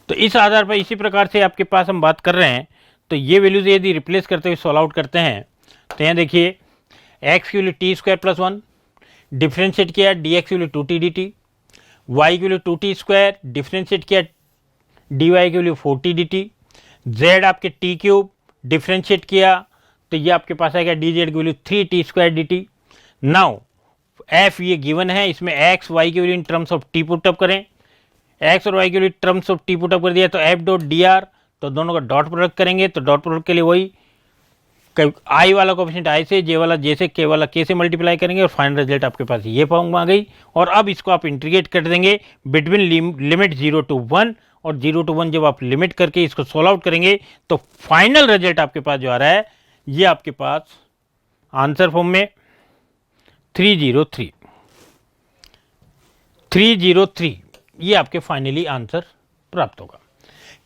S1: तो इस आधार पर इसी प्रकार से आपके पास हम बात कर रहे हैं, तो ये वैल्यूज यदि रिप्लेस करते हुए सॉल्व आउट करते हैं तो यहाँ देखिए x की value t square plus 1, differentiate किया dx की वैल्यू 2t dt, y की वैल्यू 2t स्क्वायर, डिफ्रेंशिएट किया dy की वैल्यू 4t dt, z आपके t क्यूब, डिफ्रेंशिएट किया तो ये आपके पास आएगा dz की value 3t square dt। Now f ये गिवन है, इसमें x y की value in terms of t put up करें, x और y की value terms of t put up कर दिया तो f डॉट डी आर, तो दोनों का डॉट प्रोडक्ट करेंगे, तो डॉट प्रोडक्ट के लिए वही i वाला कोएफिशिएंट i से, j वाला j से, k वाला k से मल्टीप्लाई करेंगे, और फाइनल रिजल्ट आपके पास ये फॉर्म आ गई। और अब इसको आप इंटीग्रेट कर देंगे बिटवीन लिमिट 0 to 1, और 0 to 1 जब आप लिमिट करके इसको सोल्व आउट करेंगे तो फाइनल रिजल्ट आपके पास जो आ रहा है ये आपके पास आंसर फॉर्म में 303 ये आपके फाइनली आंसर प्राप्त होगा।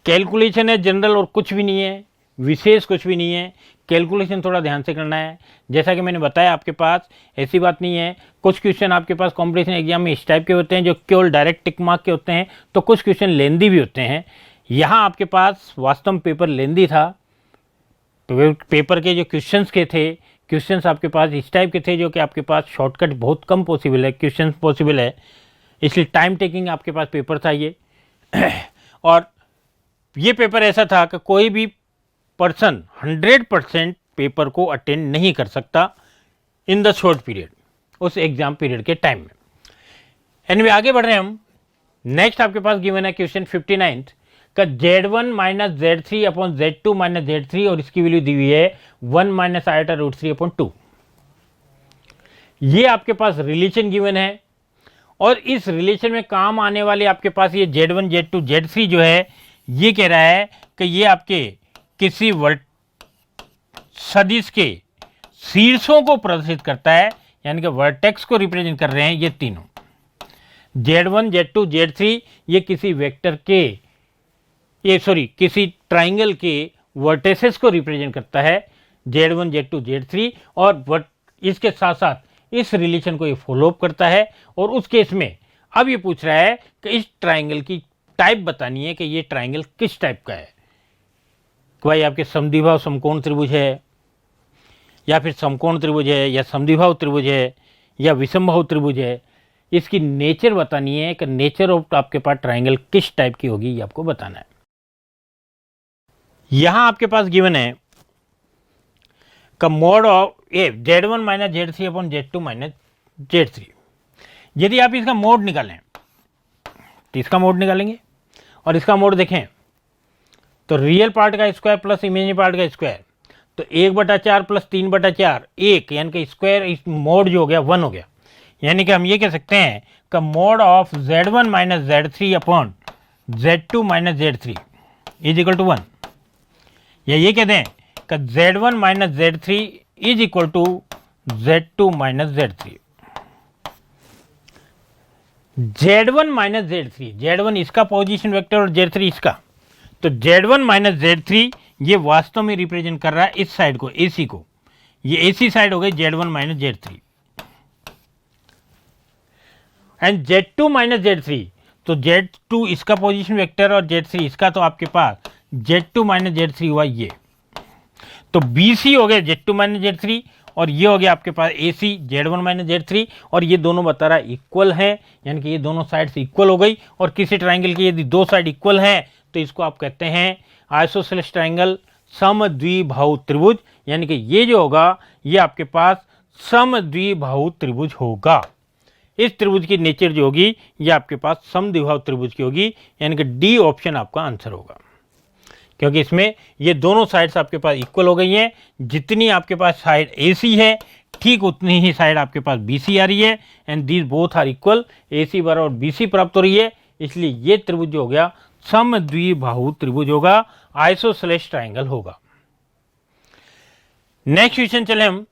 S1: कैलकुलेशन है जनरल और कुछ भी नहीं है, विशेष कुछ भी नहीं है, कैलकुलेशन थोड़ा ध्यान से करना है। जैसा कि मैंने बताया आपके पास ऐसी बात नहीं है, कुछ क्वेश्चन आपके पास कॉम्पिटिशन एग्जाम में इस टाइप के होते हैं जो केवल डायरेक्ट टिक मार्क के होते हैं, तो कुछ क्वेश्चन लेंदी भी होते हैं। यहाँ आपके पास वास्तव में पेपर लेंदी था, पेपर के जो क्वेश्चंस के थे, क्वेश्चंस आपके पास इस टाइप के थे जो कि आपके पास शॉर्टकट बहुत कम पॉसिबल है, क्वेश्चंस पॉसिबल है, इसलिए टाइम टेकिंग आपके पास पेपर था ये। और ये पेपर ऐसा था कि कोई भी पर्सन 100% पेपर को अटेंड नहीं कर सकता इन द शॉर्ट पीरियड, उस एग्जाम पीरियड के टाइम में। एनीवे आगे बढ़ रहे हैं हम। नेक्स्ट आपके पास गिवन है क्वेश्चन 59 का Z1 minus Z3 upon Z2 minus Z3 और इसकी वैल्यू दी हुई है 1 माइनस आयोटा रूट 3 अपॉन 2। ये आपके पास रिलेशन गिवन है और इस रिलेशन में काम आने वाले आपके पास ये Z1 Z2 Z3 जो है ये कह रहा है कि ये आपके किसी सदिश के शीर्षों को प्रदर्शित करता है, यानी कि वर्टेक्स को रिप्रेजेंट कर रहे हैं ये तीनों। Z1 Z2 Z3 ये किसी वेक्टर के किसी ट्राइंगल के वर्टेसेस को रिप्रेजेंट करता है Z1 Z2 Z3 और इसके साथ साथ इस रिलेशन को ये फॉलो अप करता है। और उस केस में अब ये पूछ रहा है कि इस ट्राइंगल की टाइप बतानी है कि ये ट्राइंगल किस टाइप का है। भाई आपके समद्विबाहु समकोण त्रिभुज है या फिर समकोण त्रिभुज है या समद्विबाहु त्रिभुज है या विषमबाहु त्रिभुज है, इसकी नेचर बतानी है कि नेचर ऑफ आपके पास ट्राइंगल किस टाइप की होगी ये आपको बताना है। यहां आपके पास गिवन है का mode of Z1 minus Z3 upon Z2 minus Z3। यदि आप इसका मोड निकालें तो इसका मोड निकालेंगे और इसका मोड देखें तो रियल पार्ट का स्क्वायर प्लस इमेजिनरी पार्ट का स्क्वायर, तो 1/4 प्लस 3/4 1, यानी कि स्क्वायर इस मोड जो हो गया 1 हो गया। यानी कि हम ये कह सकते हैं कि mod of Z1 minus Z3 upon Z2 minus Z3 is equal to 1, या ये कहते हैं कि Z1 minus Z3 is equal to Z2 minus Z3। Z1 minus Z3, Z1 इसका पोजीशन वेक्टर और Z3 इसका, तो Z1 माइनस Z3 ये वास्तव में रिप्रेजेंट कर रहा है इस साइड को, AC को। ये AC साइड हो गई Z1 minus Z3 and Z2 minus Z3, तो Z2 इसका पोजीशन वेक्टर और Z3 इसका, तो आपके पास Z2 माइनस Z3 हुआ ये। तो BC हो गया Z2 माइनस Z3 और ये हो गया आपके पास AC Z1 माइनस Z3 और ये दोनों बता रहा है इक्वल है, यानी कि ये दोनों साइड से इक्वल हो गई। और किसी ट्राइंगल की यदि दो साइड इक्वल है तो इसको आप कहते हैं आइसोसेलेस ट्राइंगल, समद्विबाहु त्रिभुज, यानी कि ये जो होगा ये आपके पास समद्विबाहु त्रिभुज होगा। इस त्रिभुज की नेचर जो होगी ये आपके पास समद्विबाहु त्रिभुज की होगी, यानी कि डी ऑप्शन आपका आंसर होगा, क्योंकि इसमें ये दोनों साइड्स आपके पास इक्वल हो गई हैं। जितनी आपके पास साइड AC है ठीक उतनी ही साइड आपके पास BC आ रही है and these both are equal, AC बराबर BC प्राप्त हो रही है, इसलिए ये त्रिभुज जो हो गया समद्विबाहु त्रिभुज होगा, आइसोसेलेस ट्राइंगल होगा। नेक्स्ट क्वेश्चन चले हम।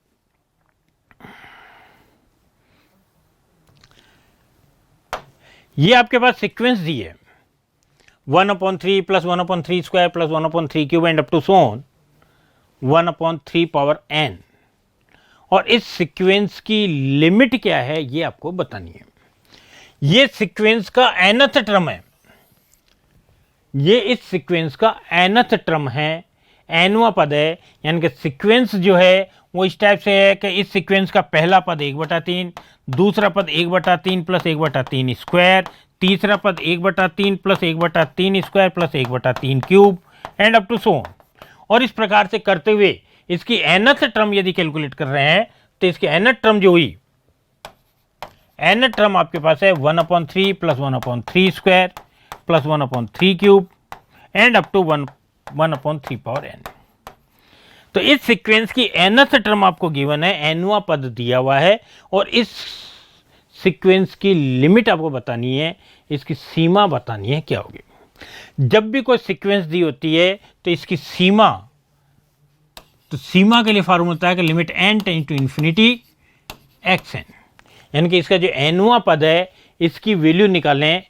S1: ये आपके पास सीक्वेंस दी है 1/3 plus 1/3 square plus 1/3 cube and up to so on 1/3 power n, और इस सीक्वेंस की लिमिट क्या है ये आपको बतानी है। ये सीक्वेंस का nth टर्म है, ये इस सीक्वेंस का nth टर्म है, nवां पद है, यानी कि सीक्वेंस जो है वो इस टाइप से है कि इस सीक्वेंस का पहला पद 1/3, दूसरा पद 1/3 प्लस 1/3 स्क्वायर, तीसरा पद 1/3 plus 1/3 square plus 1/3 cube and up to so on. और इस प्रकार से करते हुए इसकी nth टर्म यदि कैलकुलेट कर रहे हैं तो इसकी nth टर्म जो हुई, nth टर्म आपके पास है 1/3 plus 1/3 square plus 1/3 cube and up to 1/3 power n। तो इस सीक्वेंस की nth टर्म आपको गिवन है, nवां पद दिया हुआ है, और इस सीक्वेंस की लिमिट आपको बतानी है, इसकी सीमा बतानी है क्या होगी। जब भी कोई सीक्वेंस दी होती है तो इसकी सीमा, तो सीमा के लिए फॉर्मूला होता है कि limit n tends to infinity xn, यानी कि इसका जो nवां पद है इसकी वैल्यू निकालें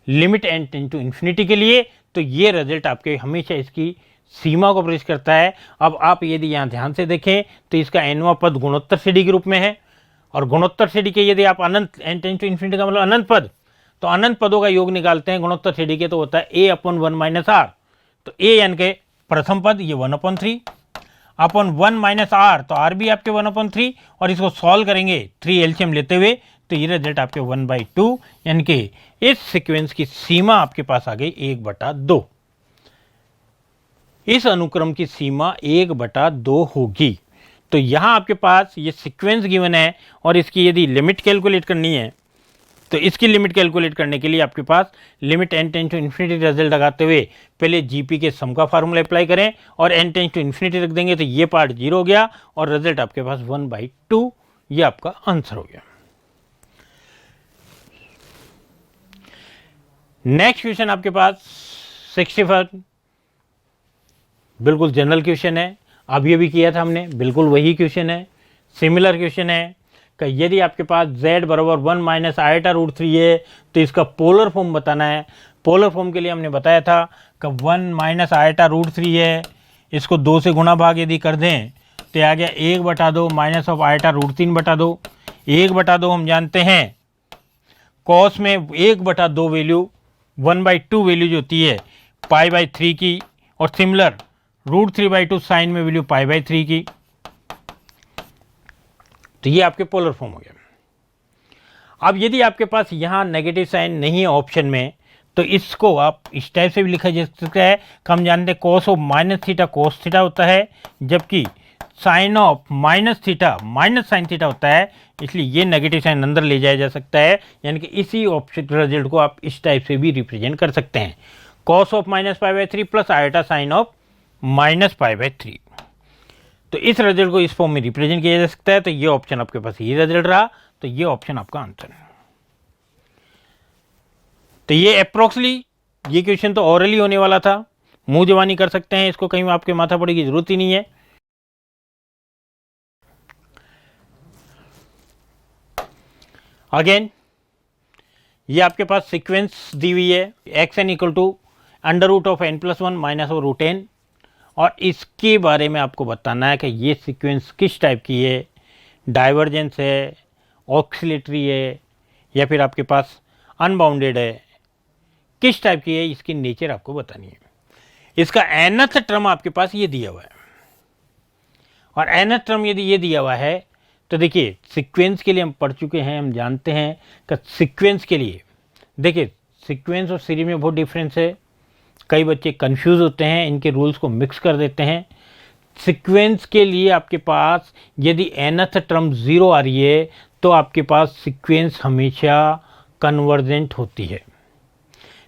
S1: limit n tends to infinity के लिए, तो ये रिजल्ट आपके हमेशा इसकी सीमा को प्रवेश करता है। अब आप यदि यहाँ ध्यान से देखें तो इसका nवां पद गुणोत्तर श्रेणी के रूप में है, और गुणोत्तर श्रेणी के यदि आप अनंत n टेंड्स टू इंफिनिटी का मतलब अनंत पद, तो अनंत पदों का योग निकालते हैं गुणोत्तर श्रेणी के, तो होता है a/1 - r। तो a यानी के प्रथम पद ये 1/3 अपॉन 1 - r, तो r भी आपके 1/3, और इसको सॉल्व करेंगे 3 एलसीएम लेते हुए, तो ये रिजल्ट आपके 1/2, यानी कि इस सीक्वेंस की सीमा आपके पास आ गई 1/2। इस अनुक्रम की सीमा 1/2 होगी। तो यहाँ आपके पास ये सीक्वेंस गिवन है और इसकी यदि लिमिट कैलकुलेट करनी है तो इसकी लिमिट कैलकुलेट करने के लिए आपके पास limit n tends to infinity result लगाते हुए पहले जीपी के सम का फार्मूला अप्लाई करें और n टेंस टू इन्फिनिटी रख देंगे तो ये पार्ट 0 हो गया और रिजल्ट आपके पास 1/2, ये आपका आंसर हो गया। नेक्स्ट क्वेश्चन आपके पास 65, बिल्कुल जनरल क्वेश्चन है, अभी अभी किया था हमने, बिल्कुल वही क्वेश्चन है, सिमिलर क्वेश्चन है कि यदि आपके पास z बराबर 1 माइनस आयटा रूट 3 है तो इसका पोलर फॉर्म बताना है। पोलर फॉर्म के लिए हमने बताया था कि 1 माइनस आयटा रूट 3 है, इसको 2 से गुणा भाग यदि कर दें तो आ गया 1/2 माइनस ऑफ आयटा रूट 3/2। 1/2 हम जानते हैं कॉस में 1/2 वैल्यू 1/2 वैल्यू जो होती है π/3 की और सिमिलर रूट 3/2 साइन में वैल्यू π/3 की। तो ये आपके पोलर फॉर्म हो गया। अब यदि आपके पास यहाँ नेगेटिव साइन नहीं है ऑप्शन में तो इसको आप इस टाइप से भी लिखा जा सकता है कि हम जानते हैं cos of minus theta cos theta होता है जबकि sine of minus theta minus sine theta होता है, इसलिए ये नेगेटिव साइन अंदर ले जाया जा सकता है। यानी कि इसी ऑप्शन रिजल्ट को आप इस टाइप से भी रिप्रेजेंट कर सकते हैं, cos of minus π/3 plus iota sine of minus π/3। तो इस रिजल्ट को इस फॉर्म में रिप्रेजेंट किया जा सकता है। तो ये ऑप्शन आपके पास ये रिजल्ट रहा, तो ये ऑप्शन आपका आंसर है। तो ये अप्रोक्सली ये क्वेश्चन तो ऑरली होने वाला था, मुंह जवानी कर सकते हैं, इसको कहीं आपके माथा पड़े की जरूरत ही नहीं है। अगेन ये आपके पास सीक्वेंस दी हुई है xn equal to √(n+1 minus और √n) और इसके बारे में आपको बताना है कि ये सीक्वेंस किस टाइप की है, डाइवर्जेंस है, ऑक्सिलेटरी है या फिर आपके पास अनबाउंडेड है, किस टाइप की है, इसकी नेचर आपको बतानी है। इसका nth टर्म आपके पास ये दिया हुआ है और nth टर्म यदि ये दिया हुआ है तो देखिए सीक्वेंस के लिए हम पढ़ चुके हैं, हम जानते हैं कि सीक्वेंस के लिए देखिए सीक्वेंस और सीरीज में बहुत डिफरेंस है। कई बच्चे कंफ्यूज होते हैं, इनके रूल्स को मिक्स कर देते हैं। सीक्वेंस के लिए आपके पास यदि nth टर्म 0 आ रही है तो आपके पास सीक्वेंस हमेशा कन्वर्जेंट होती है,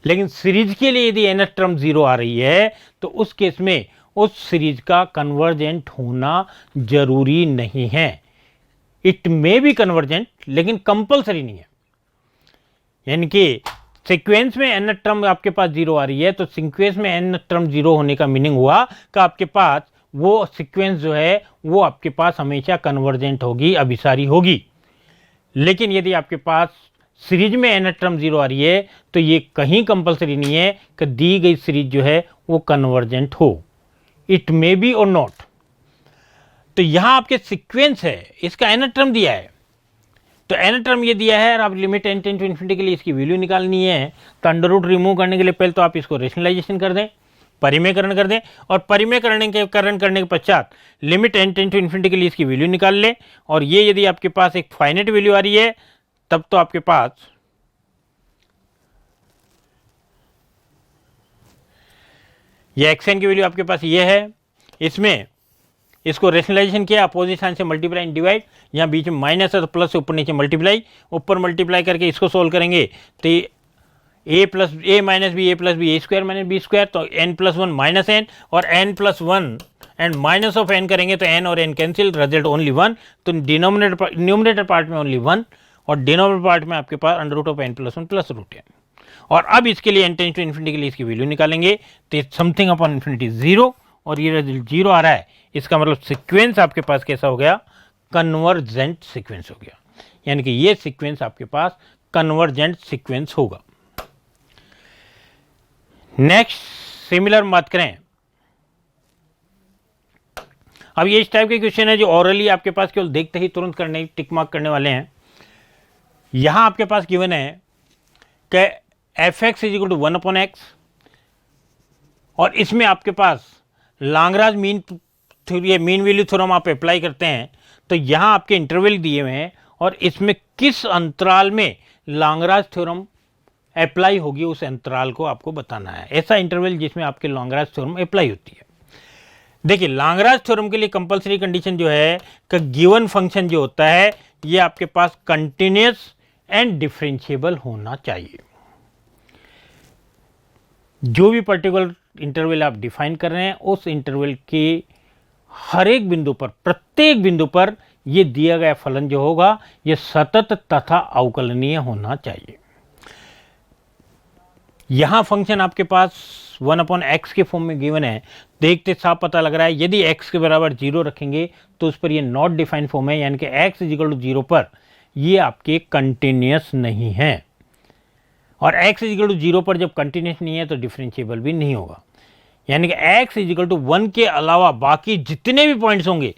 S1: लेकिन सीरीज के लिए यदि nth टर्म 0 आ रही है तो उस केस में उस सीरीज का कन्वर्जेंट होना जरूरी नहीं है। इट मे बी कन्वर्जेंट लेकिन कंपलसरी नहीं है। यानी कि सीक्वेंस में nth टर्म आपके पास 0 आ रही है तो सीक्वेंस में nth टर्म 0 होने का मीनिंग हुआ कि आपके पास वो सीक्वेंस जो है वो आपके पास हमेशा कन्वर्जेंट होगी, अभिसारी होगी। लेकिन यदि आपके पास सीरीज में nth टर्म 0 आ रही है तो ये कहीं कंपलसरी नहीं है कि दी गई सीरीज जो है वो कन्वर्जेंट हो, इट मे बी और नॉट। तो यहां आपके सीक्वेंस है, इसका nth टर्म दिया है तो nth टर्म ये दिया है और आप limit n tend to infinity के लिए इसकी वैल्यू निकालनी है। तो अंडर रूट रिमूव करने के लिए पहले तो आप इसको रेशनलाइजेशन कर दें, परिमेयकरण कर दें और परिमेयकरण करने के पश्चात limit n tend to infinity के लिए इसकी वैल्यू निकाल लें। और ये यदि आपके पास एक फाइनाइट वैल्यू आ रही है तब तो आपके पास ये xn की वैल्यू आपके पास ये है, इसमें इसको रेशनलाइजेशन किया, अपोजिट साइन से मल्टीप्लाई एंड डिवाइड, यहाँ बीच में माइनस है तो प्लस से ऊपर नीचे मल्टीप्लाई, ऊपर मल्टीप्लाई करके इसको सोल्व करेंगे तो a minus b a plus b a² minus b², तो n+1 माइनस n और n+1 and minus of n करेंगे तो n और n कैंसिल, रिजल्ट ओनली 1। तो न्यूमरेटर पार्ट में ओनली 1 और डिनोमिनेटर पार्ट में आपके पास √(n+1 प्लस √n)। और अब इसके लिए n टेंड्स टू इन्फिनिटी के लिए इसकी वैल्यू निकालेंगे तो समथिंग अपॉन इन्फिनिटी 0 और ये रिजल्ट 0 आ रहा है। इसका मतलब सीक्वेंस आपके पास कैसा हो गया, कन्वर्जेंट सीक्वेंस हो गया। यानी कि ये सीक्वेंस आपके पास कन्वर्जेंट सीक्वेंस होगा। नेक्स्ट सिमिलर बात करें, अब ये इस टाइप के क्वेश्चन है जो ऑरली आपके पास केवल देखते ही तुरंत करने टिक मार्क करने वाले हैं। यहां आपके पास गिवन है कि f(x) = 1/x और इसमें आपके पास लाग्रांज मीन वैल्यू थ्योरम आप अप्लाई करते हैं तो यहां आपके इंटरवल दिए हुए हैं और इसमें किस अंतराल में लाग्रांज थ्योरम अप्लाई होगी उस अंतराल को आपको बताना है। ऐसा इंटरवल जिसमें आपके लाग्रांज थ्योरम अप्लाई होती है। देखिए लाग्रांज थ्योरम के लिए कंपलसरी कंडीशन जो है कि गिवन फंक्शन जो होता है ये आपके पास कंटिन्यूअस एंड डिफरेंशिएबल होना चाहिए। जो भी पर्टिकुलर इंटरवल आप डिफाइन कर रहे हैं उस इंटरवल के हर एक बिंदु पर, प्रत्येक बिंदु पर ये दिया गया फलन जो होगा ये सतत तथा अवकलनीय होना चाहिए। यहां फंक्शन आपके पास 1/x के फॉर्म में गिवन है, देखते साफ पता लग रहा है यदि x के बराबर 0 रखेंगे तो उस पर ये नॉट डिफाइंड फॉर्म है, यानी कि x = 0 पर ये आपके कंटिन्यूअस नहीं है, और x = 0 पर जब कंटिन्यूअस नहीं है तो डिफरेंशिएबल भी नहीं होगा। यानी कि x = 1 के अलावा बाकी जितने भी पॉइंट्स होंगे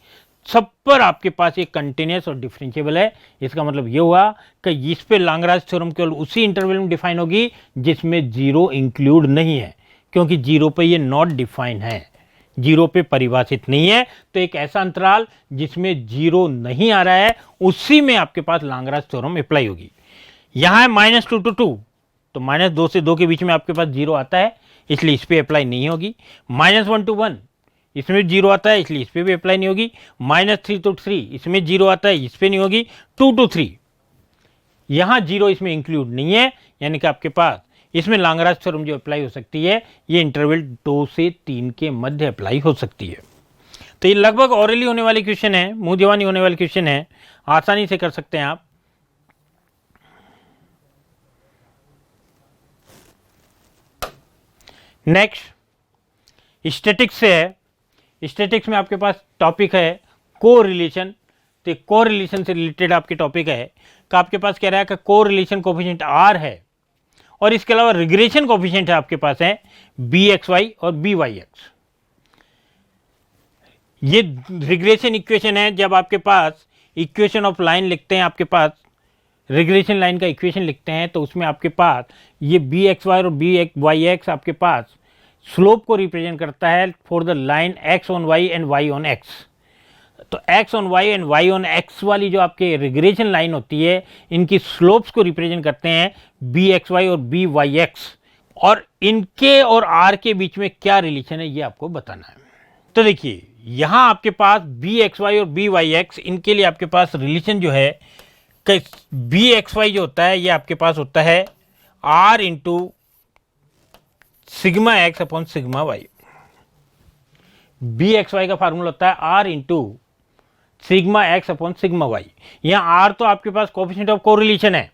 S1: सब पर आपके पास ये कंटिन्यूअस और डिफरेंशिएबल है। इसका मतलब ये हुआ कि इस पे लाग्रांज थ्योरम केवल उसी इंटरवल में डिफाइन होगी जिसमें 0 इंक्लूड नहीं है, क्योंकि 0 पे ये नॉट डिफाइन है, 0 पे परिभाषित नहीं है। तो एक ऐसा अंतराल जिसमें 0 नहीं आ रहा है उसी में आपके पास लाग्रांज थ्योरम अप्लाई होगी। यहां है -2 to 2, तो -2 से 2 के बीच में आपके पास 0 आता है, इसलिए इस पे अप्लाई नहीं होगी। -1 to 1 इसमें 0 आता है, इसलिए इस पे भी अप्लाई नहीं होगी। -3 to 3 इसमें 0 आता है, इस पे नहीं होगी। 2 to 3 यहां 0 इसमें इंक्लूड नहीं है, यानी कि आपके पास इसमें लाग्रांज थ्योरम जो अप्लाई हो सकती है ये इंटरवल 2 से 3 के मध्य अप्लाई हो सकती है। तो ये लगभग ऑरली होने वाली क्वेश्चन है, मुंह जवानी होने वाली क्वेश्चन है, आसानी से कर सकते हैं आप। नेक्स्ट स्टैटिक्स से है। स्टैटिक्स में आपके पास टॉपिक है कोरिलेशन। तो कोरिलेशन से रिलेटेड आपके टॉपिक है कि आपके पास कह रहा है कि कोरिलेशन कोएफिशिएंट r है और इसके अलावा रिग्रेशन कोएफिशिएंट है आपके पास है bxy और byx। ये रिग्रेशन इक्वेशन है, जब आपके पास इक्वेशन ऑफ लाइन लिखते हैं, आपके पास रिग्रेशन लाइन का इक्वेशन लिखते हैं तो उसमें आपके पास ये bxy और byx आपके पास स्लोप को रिप्रेजेंट करता है for the line x on y and y on x। तो x on y and y on x वाली जो आपके रिग्रेशन लाइन होती है इनकी स्लोप्स को रिप्रेजेंट करते हैं bxy और byx, और इनके और r के बीच में क्या रिलेशन है ये आपको बताना है। तो देखिए यहां आपके पास bxy और byx इनके लिए आपके पास रिलेशन जो है कि bxy जो होता है ये आपके पास होता है r into sigma x upon sigma y। bxy का फार्मूला होता है r into sigma x upon sigma y। यहां r तो आपके पास कोएफिशिएंट ऑफ कोरिलेशन है,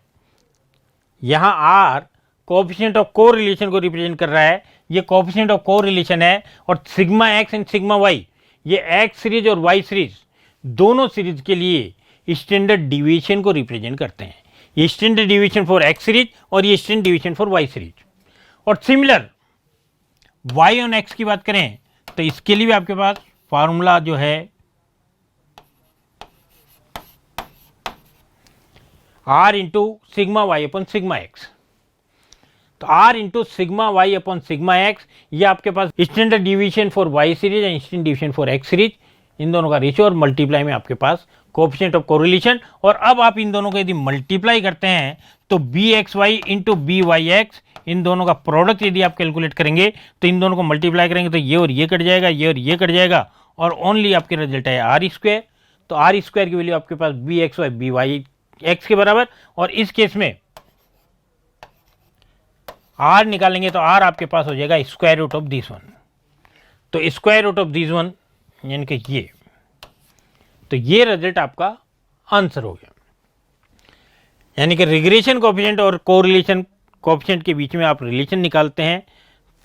S1: यहां r कोएफिशिएंट ऑफ कोरिलेशन को रिप्रेजेंट कर रहा है, ये कोएफिशिएंट ऑफ कोरिलेशन है, और sigma x and sigma y ये x सीरीज और y सीरीज दोनों सीरीज के लिए स्टैंडर्ड डिवीएशन को रिप्रेजेंट करते हैं। ये standard deviation for x series और ये standard deviation for y series. और सिमिलर y ऑन x की बात करें तो इसके लिए भी आपके पास फार्मूला जो है r into sigma y upon sigma x। तो r into sigma y upon sigma x ये आपके पास standard deviation for y series and standard deviation for x series, इन दोनों का रेशियो, और मल्टीप्लाई में आपके पास कोएफिशिएंट ऑफ कोरिलेशन। और अब आप इन दोनों को यदि मल्टीप्लाई करते हैं तो bxy इंटू byx इन दोनों का प्रोडक्ट यदि आप कैलकुलेट करेंगे तो इन दोनों को मल्टीप्लाई करेंगे तो ये और ये कट जाएगा, ये और ये कट जाएगा, और ओनली आपके रिजल्ट है r स्क्वायर। तो r स्क्वायर की वैल्यू आपके पास bxy byx के बराबर, और इस केस में r निकालेंगे तो r आपके पास हो जाएगा square root of this one. तो square root of this one यानी कि ये, तो ये रिजल्ट आपका आंसर हो गया। यानी कि रिग्रेशन कोएफिशिएंट और कोरिलेशन कोएफिशिएंट के बीच में आप रिलेशन निकालते हैं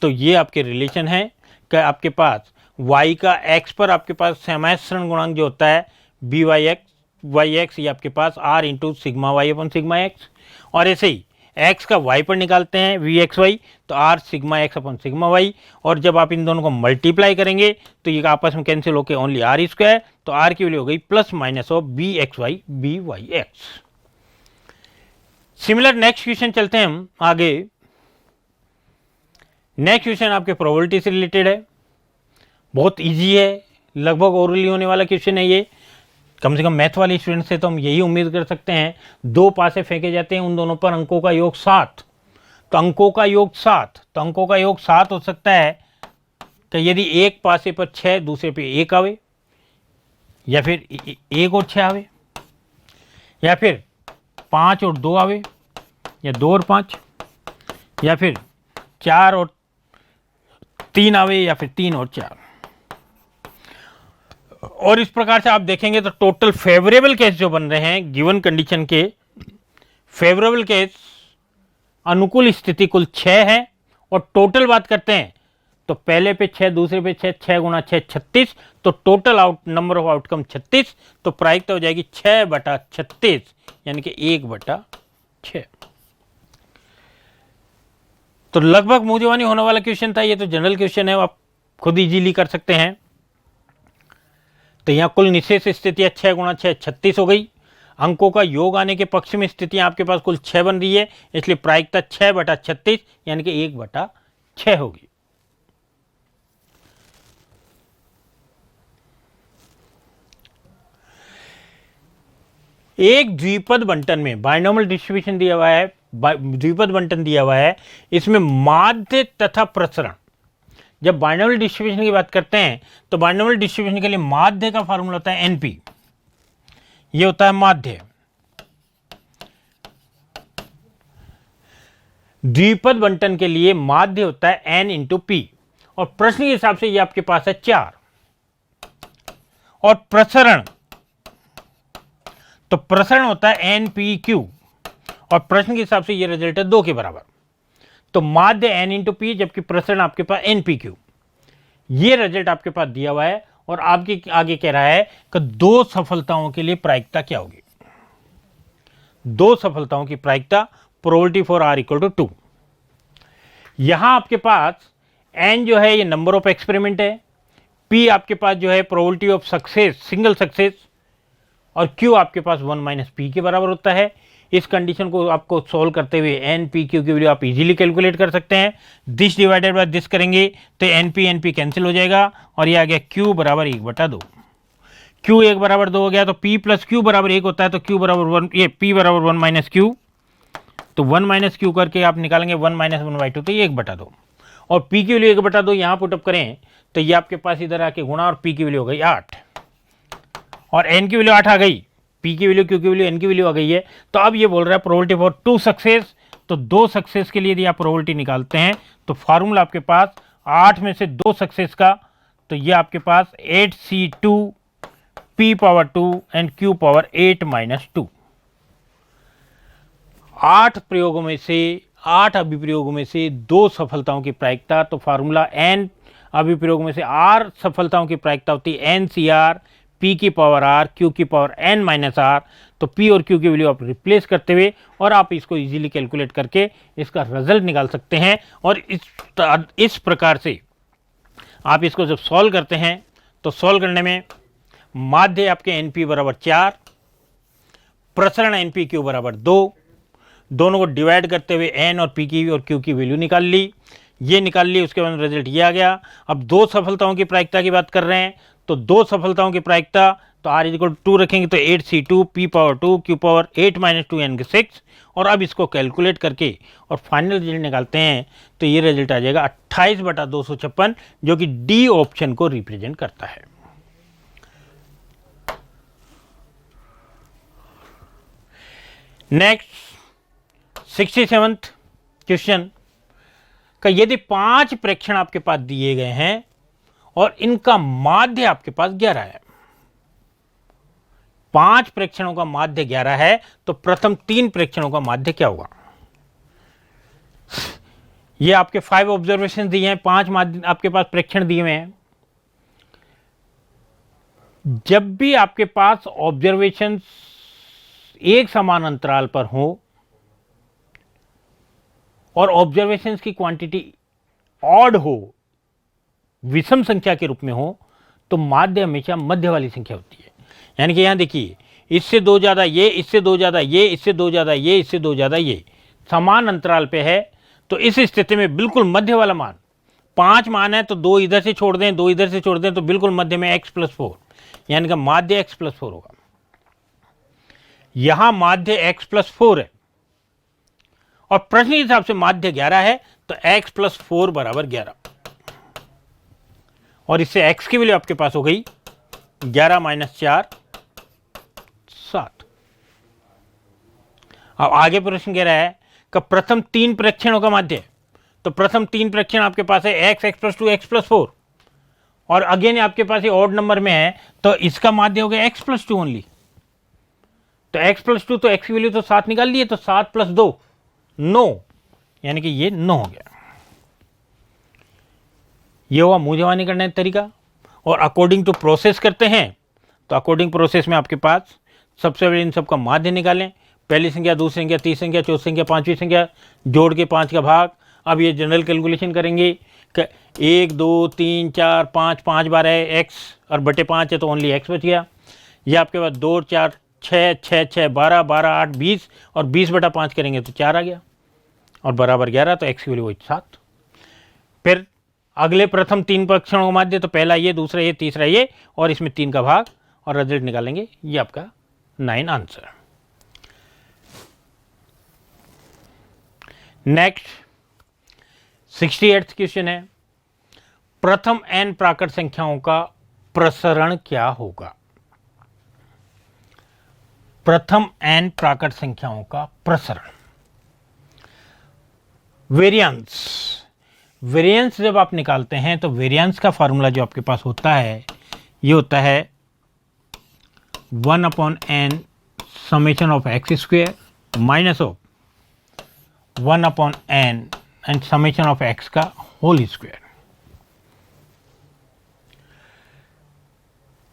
S1: तो ये आपके रिलेशन है कि आपके पास y का x पर आपके पास समाश्रण गुणांक जो होता है byx ये आपके पास r into sigma y upon sigma x, और ऐसे ही x का y पर निकालते हैं vxy तो r sigma x upon sigma y, और जब आप इन दोनों को मल्टीप्लाई करेंगे तो ये आपस में कैंसिल होकर ओनली r स्क्वायर, तो r की वैल्यू हो गई plus minus of bxy byx। Similar next question चलते हैं हम आगे। नेक्स्ट क्वेश्चन आपके प्रोबेबिलिटी से रिलेटेड है, बहुत इजी है, लगभग ओरली होने वाला क्वेश्चन है ये। कम से कम मैथ वाले स्टूडेंट से तो हम यही उम्मीद कर सकते हैं। दो पासे फेंके जाते हैं, उन दोनों पर अंकों का योग 7, तो अंकों का योग 7, तो अंकों का योग 7 हो सकता है तो यदि एक पासे पर 6 दूसरे पे 1 आवे, या फिर 1 और 6 आवे, या फिर 5 और 2 आवे, या 2 और 5, या फिर 4 और 3 आवे, या फिर 3 और 4। और इस प्रकार से आप देखेंगे तो टोटल फेवरेबल केस जो बन रहे हैं गिवन कंडीशन के, फेवरेबल केस अनुकूल स्थिति कुल 6 है। और टोटल बात करते हैं तो पहले पे 6, दूसरे पे 6, 6 गुणा 6 36, तो टोटल नंबर ऑफ आउटकम 36। तो प्रायिकता हो जाएगी 6/36, यानी कि 1/6। तो लगभग मुंह जवानी होने वाला क्वेश्चन था, ये तो जनरल क्वेश्चन है, आप खुद इजीली कर सकते हैं। तो यहां कुल निशेष स्थितियां 6 गुणा 6 36 हो गई। अंकों का योग आने के पक्ष में स्थितियां आपके पास कुल 6 बन रही है, इसलिए प्रायिकता 6/36 यानी कि 1/6 होगी। एक द्विपद बंटन में बाइनोमियल डिस्ट्रीब्यूशन दिया हुआ है, द्विपद बंटन दिया हुआ है, इसमें माध्य तथा प्रसरण। जब बाइनोमियल डिस्ट्रीब्यूशन की बात करते हैं तो बाइनोमियल डिस्ट्रीब्यूशन के लिए माध्य का फार्मूला होता है एनपी, ये होता है माध्य। द्विपद बंटन के लिए माध्य होता है एन इंटू पी, और प्रश्न के हिसाब से ये आपके पास है 4। और प्रसरण, तो प्रसरण होता है एन पी क्यू, और प्रश्न के हिसाब से ये रिजल्ट है 2 के बराबर। तो माध्य एन इंटू पी, जबकि प्रसरण आपके पास एन पी क्यू। ये रिजल्ट आपके पास दिया हुआ है, और आपके आगे कह रहा है कि 2 सफलताओं के लिए प्रायिकता क्या होगी। 2 सफलताओं की प्रायिकता, probability for r equal to 2। यहां आपके पास एन जो है ये नंबर ऑफ एक्सपेरिमेंट है, पी आपके पास जो है probability of success, single success, और क्यू आपके पास 1 - पी के बराबर होता है। इस कंडीशन को आपको सॉल्व करते हुए एन पी क्यू की वैल्यू आप इजीली कैलकुलेट कर सकते हैं। दिस डिवाइडेड बाय दिस करेंगे तो एन पी कैंसिल हो जाएगा, और ये आ गया क्यू बराबर 1/2। क्यू 1/2 हो गया, तो पी प्लस क्यू बराबर 1 होता है, तो क्यू बराबर 1, ये पी बराबर 1 - क्यू, तो 1 - क्यू करके आप निकालेंगे 1 - 1/2, तो ये 1/2। और पी की वैल्यू 1/2 यहां पुटअप करें तो ये आपके पास इधर आके गुणा, और पी की वैल्यू हो गई 8, और एन की वैल्यू 8 आ गई, पी की वैल्यू, क्यू की वैल्यू, एन की वैल्यू आ गई है। तो अब ये बोल रहा है प्रोबेबिलिटी फॉर 2 सक्सेस, तो 2 सक्सेस के लिए यदि आप प्रोबेबिलिटी निकालते हैं तो फार्मूला आपके पास 8 में से 2 सक्सेस का, तो ये आपके पास 8C2 P power 2 and Q power 8 - 2। 8 प्रयोगों में से, 8 अभिप्रयोगों में से 2 सफलताओं की प्रायिकता, तो फार्मूला n अभिप्रयोग में से r सफलताओं की प्रायिकता होती है NCR P की पावर r, Q की पावर n - r। तो P और Q की वैल्यू आप रिप्लेस करते हुए, और आप इसको इजीली कैलकुलेट करके इसका रिजल्ट निकाल सकते हैं। और इस प्रकार से आप इसको जब सॉल्व करते हैं तो सॉल्व करने में माध्य आपके NP बराबर 4, प्रसरण NPQ बराबर 2, दोनों को डिवाइड करते हुए n और P की और Q की वैल्यू निकाल ली, ये निकाल ली। उसके बाद रिजल्ट ये आ गया। अब 2 सफलताओं की प्रायिकता की बात कर रहे हैं, तो 2 सफलताओं की प्रायिकता, तो r = 2 रखेंगे तो 8C2 P power 2 Q power 8 - 2 n के 6। और अब इसको कैलकुलेट करके और फाइनल रिजल्ट निकालते हैं तो ये रिजल्ट आ जाएगा 28/256, जो कि डी ऑप्शन को रिप्रेजेंट करता है। नेक्स्ट 67th क्वेश्चन का, यदि 5 प्रेक्षण आपके पास दिए गए हैं और इनका माध्य आपके पास 11 है, 5 प्रेक्षणों का माध्य 11 है, तो प्रथम 3 प्रेक्षणों का माध्य क्या होगा। ये आपके 5 ऑब्जर्वेशन दिए हैं, 5 माध्य आपके पास प्रेक्षण दिए हुए हैं। जब भी आपके पास ऑब्जर्वेशन एक समान अंतराल पर हो और ऑब्जर्वेशन की क्वांटिटी ऑड हो, विषम संख्या के रूप में हो, तो माध्य हमेशा मध्य वाली संख्या होती है। यानी कि यहां देखिए, इससे 2 ज्यादा ये, इससे 2 ज्यादा ये, इससे 2 ज्यादा ये, इससे 2 ज्यादा ये, समान अंतराल पे है, तो इस स्थिति में बिल्कुल मध्य वाला मान 5 मान है, तो 2 इधर से छोड़ दें, 2 इधर से छोड़ दें, तो बिल्कुल मध्य में x + 4, यानी कि माध्य x + 4 होगा। यहां माध्य x + 4 है और प्रश्न के हिसाब से माध्य 11 है, तो x + 4 = 11। और इससे x की वैल्यू आपके पास हो गई 11 माइनस 4 7। अब आगे प्रश्न कह रहा है कि प्रथम 3 प्रेक्षणों का माध्य, तो प्रथम 3 प्रेक्षण आपके पास है x, x + 2, x + 4 और अगेन आपके पास ये ऑड नंबर में है तो इसका माध्य हो गया x + 2 ओनली। तो x + 2 तो x की वैल्यू तो 7 निकाल लिए, तो 7 + 2 9, यानी कि ये 9 हो गया। ये हुआ मुंह जवानी करने का तरीका। और अकॉर्डिंग टू प्रोसेस करते हैं, तो अकॉर्डिंग प्रोसेस में आपके पास सबसे पहले इन सबका माध्य निकालें, पहली संख्या, दूसरी संख्या, तीसरी संख्या, चौथी संख्या, पांचवी संख्या जोड़ के 5 का भाग। अब ये जनरल कैलकुलेशन करेंगे कि 1 2 3 4 5 5 बार है x और बटे 5 है तो ओनली x बच गया। ये आपके पास 2 4 6 6 6 12 12 8 20 और 20 बटा 5 करेंगे तो 4 आ गया और बराबर 11, तो x की वैल्यू वही 7। फिर अगले प्रथम 3 परीक्षणों को माध्य, तो पहला ये, दूसरा ये, तीसरा ये और इसमें 3 का भाग और रिजल्ट निकालेंगे। ये आपका 9 आंसर। नेक्स्ट 68th क्वेश्चन है, प्रथम n प्राकृत संख्याओं का प्रसरण क्या होगा? प्रथम n प्राकृत संख्याओं का प्रसरण, वेरिएंस। वेरिएंस जब आप निकालते हैं तो वेरिएंस का फॉर्मूला जो आपके पास होता है ये होता है 1/n summation of x square minus of 1/n and summation of x का होल स्क्वायर।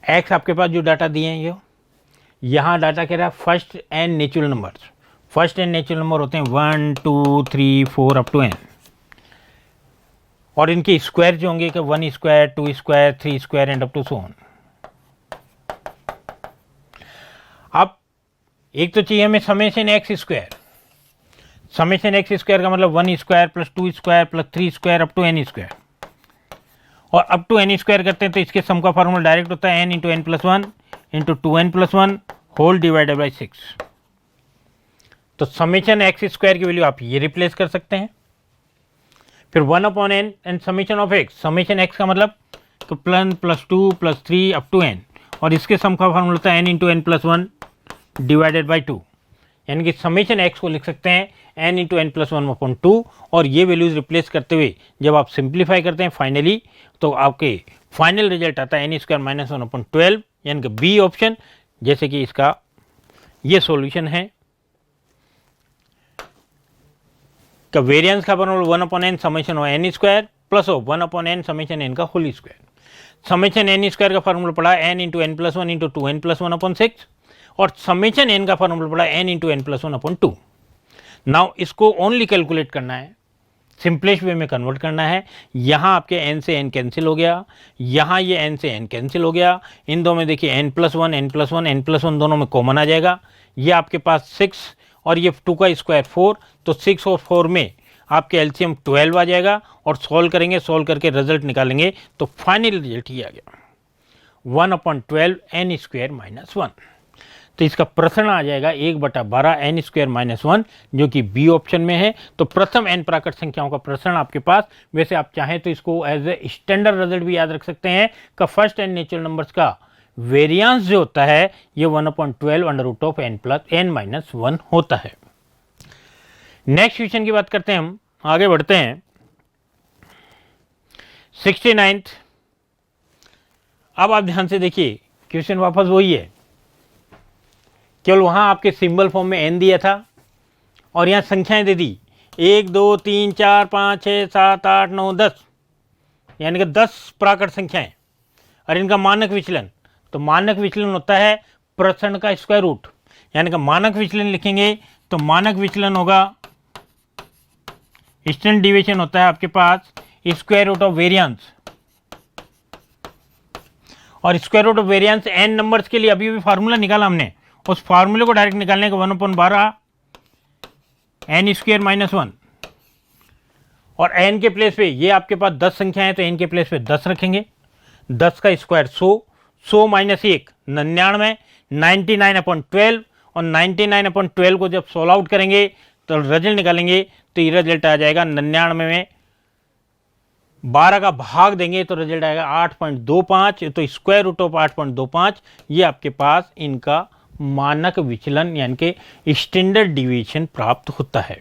S1: x आपके पास जो डाटा दिए हैं, ये यहां डाटा कह रहा है first n natural numbers. First n natural number होते हैं 1 2 3 4 अप टू n, और इनके स्क्वायर जो होंगे कि 1 square 2 square 3 square and up to so on. अब एक तो चाहिए हमें summation x square. Summation x square का मतलब 1 square plus 2 square plus 3 square up to n square, और अप टू n स्क्वायर करते हैं तो इसके सम का फॉर्मूला डायरेक्ट होता है n into n plus 1 into 2n plus 1 whole divided by 6। तो समेशन एक्स स्क्वायर की वैल्यू आप ये रिप्लेस कर सकते हैं। फिर 1/n and summation of x, समेशन x का मतलब तो plus 2 plus 3 up to n, और इसके सम का फॉर्मूला होता है n into n plus 1 divided by 2, यानी कि समेशन x को लिख सकते हैं n इंटू n प्लस 1/2, और ये वैल्यूज रिप्लेस करते हुए जब आप सिंप्लीफाई करते हैं फाइनली तो आपके फाइनल रिजल्ट आता है n स्क्वायर माइनस 1/12, यानी कि बी ऑप्शन। जैसे कि इसका ये सॉल्यूशन है का वेरिएंस का formula 1/n summation of n square plus of 1/n summation n का whole square. Summation n square का फॉर्मूला पड़ा n into n plus 1 into 2n plus 1/6, और समेशन n का फॉर्मूला पड़ा n into n plus 1/2। Now इसको only calculate करना है, simplest way में कन्वर्ट करना है। यहाँ आपके n से n कैंसिल हो गया, यहाँ ये n से n कैंसिल हो गया, इन दो में देखिए n plus 1 n plus 1 n plus 1 दोनों में कॉमन आ जाएगा। ये आपके पास 6 और ये 2 का स्क्वायर 4, तो 6 और 4 में आपके एलसीएम 12 आ जाएगा, और सॉल्व करेंगे, सॉल्व करके रिजल्ट निकालेंगे तो फाइनल रिजल्ट ही आ गया 1/12 n स्क्वायर माइनस 1। तो इसका प्रसरण आ जाएगा 1/12 n स्क्वायर माइनस 1, जो कि बी ऑप्शन में है। तो प्रथम n प्राकृत संख्याओं का प्रसरण आपके पास, वैसे आप चाहें तो इसको एज ए स्टैंडर्ड रिजल्ट भी याद रख सकते हैं का फर्स्ट n नेचुरल नंबर्स का वेरिएंस जो होता है ये 1/12 under root of n plus n minus 1 होता है। नेक्स्ट क्वेश्चन की बात करते हैं, हम आगे बढ़ते हैं 69th। अब आप ध्यान से देखिए, क्वेश्चन वापस वही है, केवल वहां आपके सिंबल फॉर्म में n दिया था और यहां संख्याएं दे दी 1 2 3 4 5 6 7 8 9 10, यानी कि 10 प्राकृत संख्याएं, और इनका मानक विचलन। तो मानक विचलन होता है प्रसरण का स्क्वायर रूट, यानी कि मानक विचलन लिखेंगे तो मानक विचलन होगा, स्टैंडर्ड डिविएशन होता है आपके पास स्क्वायर रूट ऑफ वेरिएंस, और square root of variance n numbers के लिए अभी भी फार्मूला निकाला हमने, उस फार्मूले को डायरेक्ट निकालने का 1/12 n स्क्वायर माइनस 1, और n के प्लेस पे ये आपके पास 10 संख्या है तो n के प्लेस पे 10 रखेंगे, 10 का स्क्वायर 100 माइनस 1 99, 99/12, और 99/12 को जब सोल्व आउट करेंगे तो रिजल्ट निकालेंगे तो ये रिजल्ट आ जाएगा 99 में 12 का भाग देंगे तो रिजल्ट आएगा 8.25, तो स्क्वायर रूट ऑफ 8.25 ये आपके पास इनका मानक विचलन यानी कि स्टैंडर्ड डिवीजन प्राप्त होता है।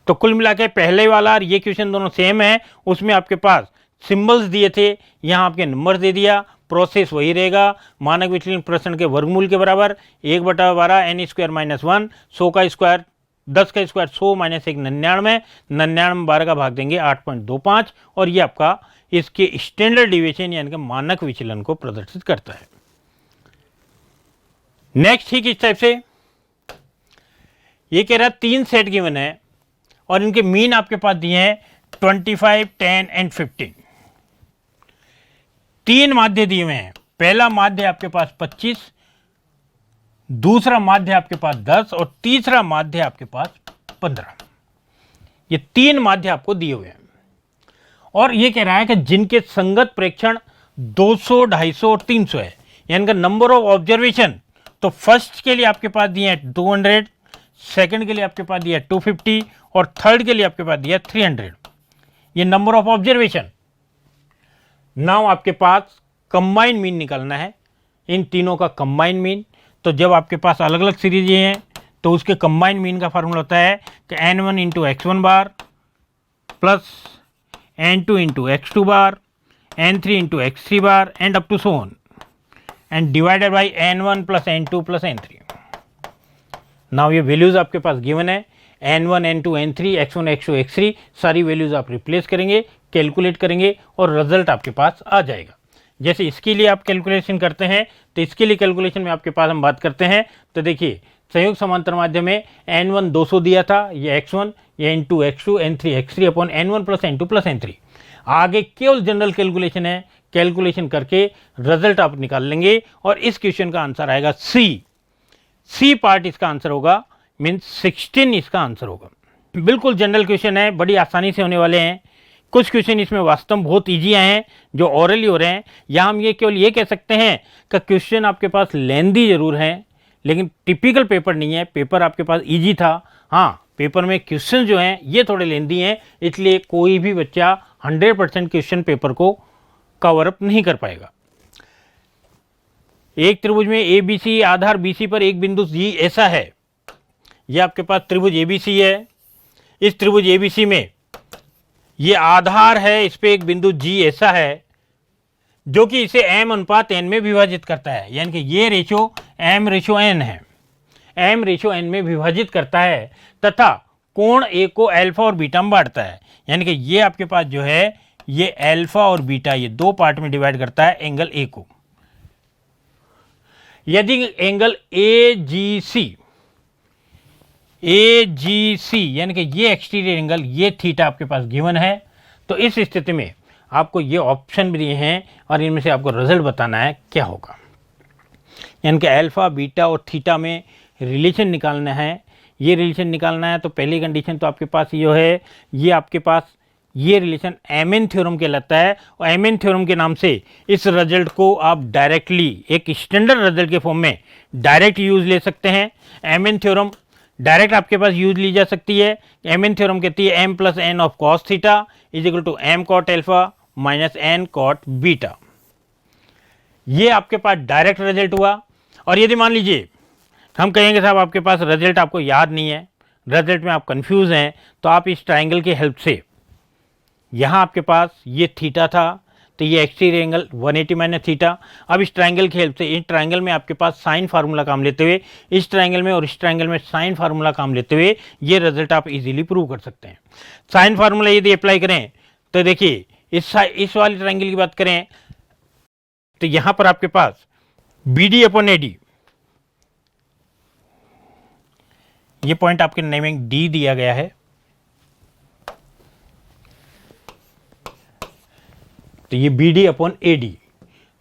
S1: तो कुल मिला के पहले वाला और ये क्वेश्चन दोनों सेम है, उसमें आपके पास सिंबल्स दिए थे, यहाँ आपके नंबर दे दिया, प्रोसेस वही रहेगा, मानक विचलन प्रश्न के वर्गमूल के बराबर 1/12 n स्क्वायर माइनस 1, 100 का स्क्वायर 10 का स्क्वायर 100 माइनस 1 99, 99 में 12 का भाग देंगे 8.25 और ये आपका इसके स्टैंडर्ड डिविएशन यानी कि मानक विचलन को प्रदर्शित करता है। नेक्स्ट ठीक इस टाइप से ये कह रहा है 3 सेट गिवन है और इनके मीन आपके पास दिए हैं 25, 10 एंड 15। 3 माध्य दिए हुए हैं, पहला माध्य आपके पास 25, दूसरा माध्य आपके पास 10 और तीसरा माध्य आपके पास 15। ये 3 माध्य आपको दिए हुए हैं और ये कह रहा है कि जिनके संगत प्रेक्षण 200, 250 और 300 है, यानी कि नंबर ऑफ ऑब्जर्वेशन। तो फर्स्ट के लिए आपके पास दिए हैं 200, सेकंड के लिए आपके पास दिया 250 और थर्ड के लिए आपके पास दिया 300। ये नंबर ऑफ ऑब्जर्वेशन। नाउ आपके पास कंबाइंड मीन निकालना है, इन तीनों का कंबाइंड मीन। तो जब आपके पास अलग अलग सीरीज ये हैं तो उसके कंबाइंड मीन का फार्मूला होता है कि n1 into x1 bar plus n2 into x2 bar, n3 into x3 bar and up to so on and divided by n1 plus n2 plus n3। Now ये values आपके पास given है, n1, n2, n3, x1, x2, x3 सारी values आप replace करेंगे, calculate करेंगे और result आपके पास आ जाएगा। जैसे इसके लिए आप कैलकुलेशन करते हैं तो इसके लिए कैलकुलेशन में आपके पास हम बात करते हैं तो देखिए संयुक्त समांतर माध्यम में n1 200 दिया था, ये x1, ये n2 x2, n3 x3 upon n1 plus n2 plus n3। आगे केवल जनरल कैलकुलेशन है, कैलकुलेशन करके रिजल्ट आप निकाल लेंगे और इस क्वेश्चन का आंसर आएगा सी पार्ट इसका आंसर होगा, मीन्स 16 इसका आंसर होगा। बिल्कुल जनरल क्वेश्चन है, बड़ी आसानी से होने वाले हैं। कुछ क्वेश्चन इसमें वास्तव में बहुत ईजी आए हैं जो ऑरली हो रहे हैं, या हम ये केवल ये कह सकते हैं कि क्वेश्चन आपके पास लेंदी जरूर है लेकिन टिपिकल पेपर नहीं है। पेपर आपके पास ईजी था, हाँ पेपर में क्वेश्चन जो हैं ये थोड़े लेंदी हैं, इसलिए कोई भी बच्चा 100% क्वेश्चन पेपर को कवर अप नहीं कर पाएगा। एक त्रिभुज में A B C, Aadhaar BC पर एक बिंदु जी ऐसा है, यह आपके पास त्रिभुज ABC है। इस त्रिभुज ABC में ये आधार है, इस पे एक बिंदु G ऐसा है जो कि इसे m/n में विभाजित करता है, यानी कि ये रेशो m/n है, m/n में विभाजित करता है तथा कोण A को अल्फा और बीटा में बांटता है, यानी कि ये आपके पास जो है ये अल्फा और बीटा ये 2 पार्ट में डिवाइड करता है एंगल A को। यदि एंगल AGC यानी कि ये एक्सटीरियर एंगल ये थीटा आपके पास गिवन है, तो इस स्थिति में आपको ये ऑप्शन भी दिए हैं और इनमें से आपको रिजल्ट बताना है क्या होगा, यानी कि अल्फा बीटा और थीटा में रिलेशन निकालना है। ये रिलेशन निकालना है तो पहली कंडीशन तो आपके पास ये है, ये आपके पास ये रिलेशन एमएन थ्योरम कहलाता है और एमएन थ्योरम के नाम से इस रिजल्ट को आप डायरेक्टली एक स्टैंडर्ड रिजल्ट के फॉर्म में डायरेक्ट यूज ले सकते हैं। एमएन थ्योरम डायरेक्ट आपके पास यूज ली जा सकती है। एमएन थ्योरम कहती है m plus n of cos theta is equal to m cot alpha minus n cot beta. ये आपके पास डायरेक्ट रिजल्ट हुआ। और यदि मान लीजिए हम कहेंगे साहब आपके पास रिजल्ट आपको याद नहीं है, रिजल्ट में आप कंफ्यूज हैं, तो आप इस ट्राइंगल की हेल्प से यहाँ आपके पास ये थीटा था तो ये एक्सटीरियर एंगल 180 माइनस थीटा। अब इस ट्राइंगल की हेल्प से इस ट्राइंगल में आपके पास साइन फार्मूला काम लेते हुए, इस ट्राइंगल में और इस ट्राइंगल में साइन फार्मूला काम लेते हुए ये रिजल्ट आप इजीली प्रूव कर सकते हैं। साइन फार्मूला यदि अप्लाई करें तो देखिए इस वाले ट्राइंगल की बात करें तो यहाँ पर आपके पास BD अपॉन AD, ये पॉइंट आपके नेमिंग D दिया गया है, तो ये BD अपॉन AD,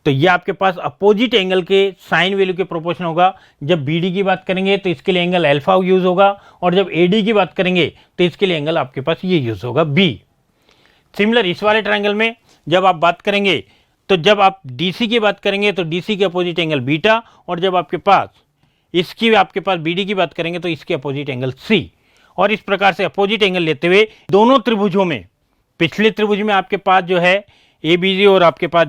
S1: तो ये आपके पास अपोजिट एंगल के साइन वैल्यू के प्रोपोर्शन होगा। जब BD की बात करेंगे तो इसके लिए एंगल अल्फा यूज होगा और जब AD की बात करेंगे तो इसके लिए एंगल आपके पास ये यूज होगा B। सिमिलर इस वाले ट्राइंगल में जब आप बात करेंगे तो जब आप DC की बात करेंगे तो DC के अपोजिट एंगल बीटा, और जब आपके पास इसकी आपके पास BD की बात करेंगे तो इसके अपोजिट एंगल C। और इस प्रकार से अपोजिट एंगल लेते हुए दोनों त्रिभुजों में पिछले त्रिभुज में आपके पास जो है एबीसी और आपके पास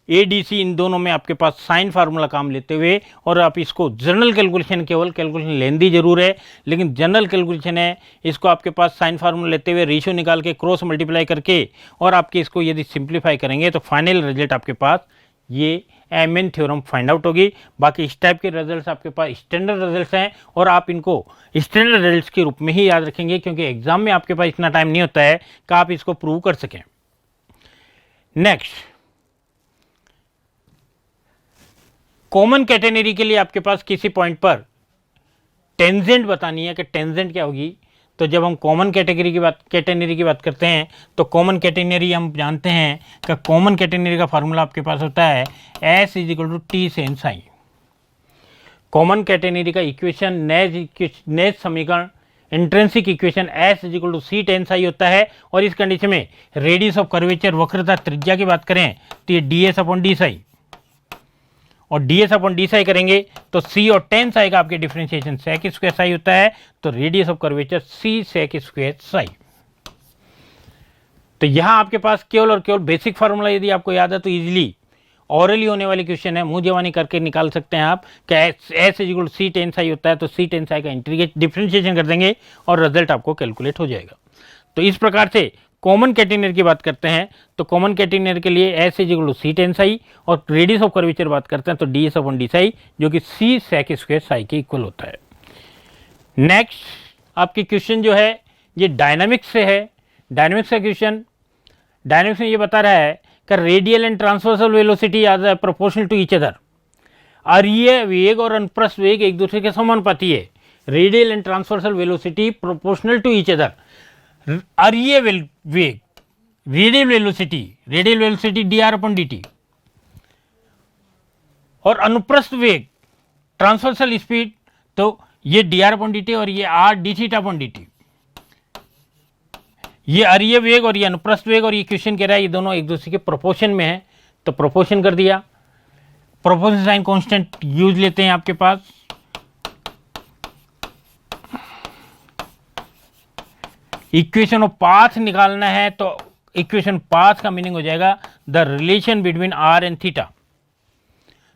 S1: एडीसी, इन दोनों में आपके पास साइन फार्मूला काम लेते हुए, और आप इसको जनरल कैलकुलेशन, केवल कैलकुलेशन लेंदी जरूर है लेकिन जनरल कैलकुलेशन है, इसको आपके पास साइन फार्मूला लेते हुए रेशियो निकाल के क्रॉस मल्टीप्लाई करके और आपके इसको यदि सिंप्लीफाई करेंगे तो फाइनल रिजल्ट आपके पास ये एमएन थ्योरम फाइंड आउट होगी। बाकी इस टाइप के रिजल्ट्स आपके पास स्टैंडर्ड रिजल्ट्स हैं और आप इनको स्टैंडर्ड रिजल्ट्स के रूप में ही याद रखेंगे, क्योंकि एग्जाम में आपके पास इतना टाइम नहीं होता है कि आप इसको प्रूव कर सकें। नेक्स्ट, कॉमन कैटेगरी के लिए आपके पास किसी पॉइंट पर टेंजेंट बतानी है कि टेंजेंट क्या होगी। तो जब हम कॉमन कैटेगरी की बात करते हैं तो कॉमन कैटेगरी हम जानते हैं कि कॉमन कैटेगरी का फार्मूला आपके पास होता है S = T sin sine. Common category का इक्वेशन, नेज समीकरण, intrinsic equation S = C tan psi होता है। और इस कंडीशन में रेडियस ऑफ कर्वेचर, वक्रता त्रिज्या की बात करें तो ये ds/d साई, और ds/d साई करेंगे तो c और tan साई का आपके डिफरेंशिएशन sec स्क्वायर साई होता है, तो radius of curvature c sec square Sai. तो यहां आपके पास केवल और केवल बेसिक फार्मूला यदि आपको याद है तो इजीली ऑरली होने वाले क्वेश्चन है, मुंह जवानी करके निकाल सकते हैं आप कि S = C tan साई होता है, तो C tan साई का इंटीग्रेट डिफरेंशिएशन कर देंगे और रिजल्ट आपको कैलकुलेट हो जाएगा। तो इस प्रकार से कॉमन कैटेगरी की बात करते हैं तो कॉमन कैटेगरी के लिए S = C tan साई, और रेडियस ऑफ कर्वेचर बात करते हैं तो ds/d साई जो कि C sec स्क्वायर साई के इक्वल होता है। नेक्स्ट आपकी क्वेश्चन जो है ये डायनामिक्स से है। डायनामिक्स का क्वेश्चन, डायनामिक्स में ये बता रहा है कि radial and transversal velocity are proportional to each other. अरीय वेग और अनुप्रस्थ वेग एक दूसरे के समानुपाती है। Radial and transversal velocity proportional to each other. अरीय वेग, रेडियल वेलोसिटी dr/dt, और अनुप्रस्थ वेग ट्रांसवर्सल स्पीड तो ये dr/dt और ये r dθ/dt। ये अरीय वेग और ये अनुप्रस्थ वेग, और ये क्वेश्चन कह रहा है ये दोनों एक दूसरे के प्रोपोर्शन में है, तो प्रोपोर्शन कर दिया। प्रोपोर्शन साइन कांस्टेंट यूज लेते हैं आपके पास। इक्वेशन ऑफ पाथ निकालना है तो इक्वेशन पाथ का मीनिंग हो जाएगा the relation between r and theta.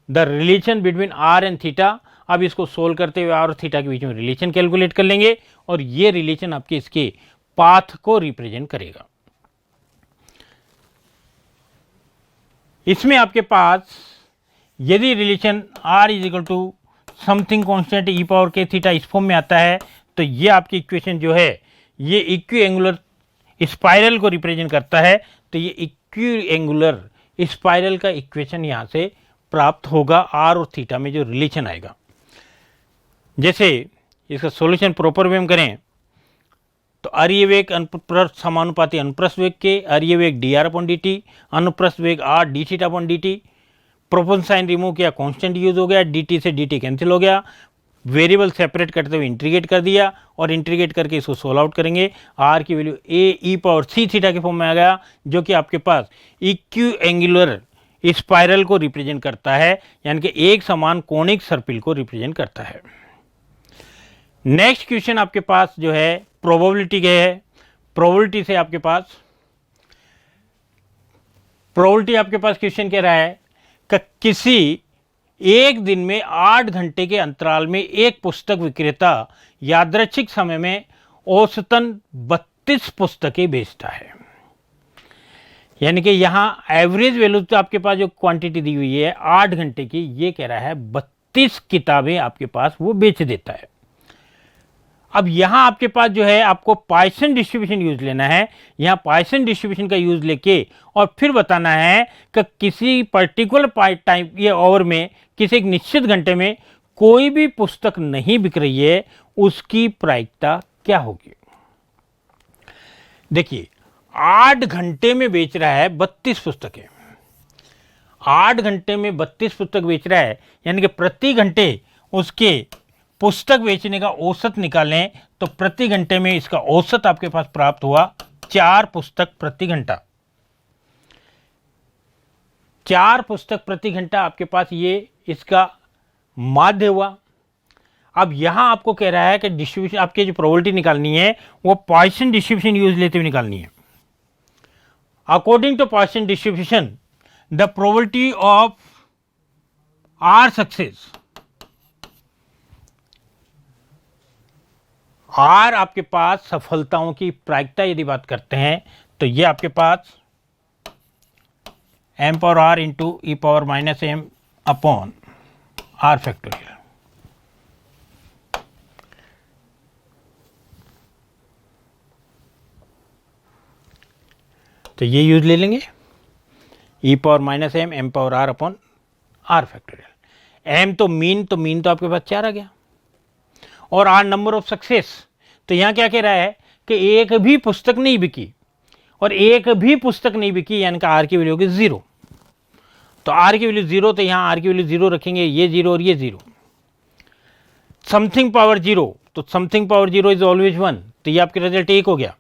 S1: The relation between r and theta. अब इसको सोल्व करते हुए r और थीटा के बीच में रिलेशन कैलकुलेट कर लेंगे और ये रिलेशन आपके इसके पाथ को रिप्रेजेंट करेगा। इसमें आपके पास यदि relation r = something constant e⁻k⁻θ इस फॉर्म में आता है तो ये आपकी इक्वेशन जो है ये इक्विएंगुलर स्पाइरल को रिप्रेजेंट करता है, तो ये इक्विएंगुलर स्पाइरल का इक्वेशन यहां से प्राप्त होगा r और थीटा में जो रिलेशन आएगा। जैसे इसका सॉल्यूशन प्रॉपर वे में करें तो अरीय वेग समानुपाती अनुप्रस्थ वेग के, अरीय वेग dr/dt, अनुप्रस्थ वेग r dθ/dt। Proportion sign remove किया, कांस्टेंट यूज हो गया, dt से dt कैंसिल हो गया, वेरिएबल सेपरेट करते हुए इंटीग्रेट कर दिया और इंटीग्रेट करके इसको सोल्व आउट करेंगे। r की वैल्यू ae⁻c⁻θ के फॉर्म में आ गया, जो कि आपके पास इक्विएंगुलर स्पाइरल को रिप्रेजेंट करता है, यानी कि एक समान कोणिक सर्पिल को रिप्रेजेंट करता है। नेक्स्ट क्वेश्चन आपके पास जो है प्रोबेबिलिटी के है। प्रोबेबिलिटी से आपके पास क्वेश्चन कह रहा है कि किसी एक दिन में 8 घंटे के अंतराल में एक पुस्तक विक्रेता यादृच्छिक समय में औसतन 32 पुस्तकें बेचता है। यानी कि यहां एवरेज वैल्यू तो आपके पास जो क्वांटिटी दी हुई है 8 घंटे की, ये कह रहा है 32 किताबें आपके पास वो बेच देता है। अब यहां आपके पास जो है आपको पॉइसन डिस्ट्रीब्यूशन यूज लेना है। यहां पॉइसन डिस्ट्रीब्यूशन का यूज लेके और फिर बताना है कि किसी पर्टिकुलर टाइम या ओवर में किसी एक निश्चित घंटे में कोई भी पुस्तक नहीं बिक रही है, उसकी प्रायिकता क्या होगी। देखिए 8 घंटे में बेच रहा है 32 पुस्तकें। 8 घंटे में 32 पुस्तक बेच रहा है, यानी कि प्रति घंटे उसके पुस्तक बेचने का औसत निकालें तो प्रति घंटे में इसका औसत आपके पास प्राप्त हुआ 4 पुस्तक प्रति घंटा। 4 पुस्तक प्रति घंटा आपके पास ये इसका माध्य हुआ। अब यहां आपको कह रहा है कि डिस्ट्रीब्यूशन आपकी जो प्रोबेबिलिटी निकालनी है वो पॉइसन डिस्ट्रीब्यूशन यूज लेते हुए निकालनी है। According to partial distribution the probability of r success, r आपके पास सफलताओं की प्रायिकता यदि बात करते हैं तो ये आपके पास m power r into e power minus m upon r factorial. तो ये यूज ले लेंगे e power minus m power r upon r factorial. m तो मीन तो आपके पास 4 आ गया और r नंबर ऑफ सक्सेस। तो यहाँ क्या कह रहा है कि एक भी पुस्तक नहीं बिकी और एक भी पुस्तक नहीं बिकी, यानी कि r की वैल्यू होगी 0। तो r की वैल्यू 0, तो यहाँ r की वैल्यू 0 रखेंगे, ये 0 और ये 0। समथिंग पावर 0, तो समथिंग पावर 0 इज ऑलवेज 1, तो ये आपके रिजल्ट 1 हो गया।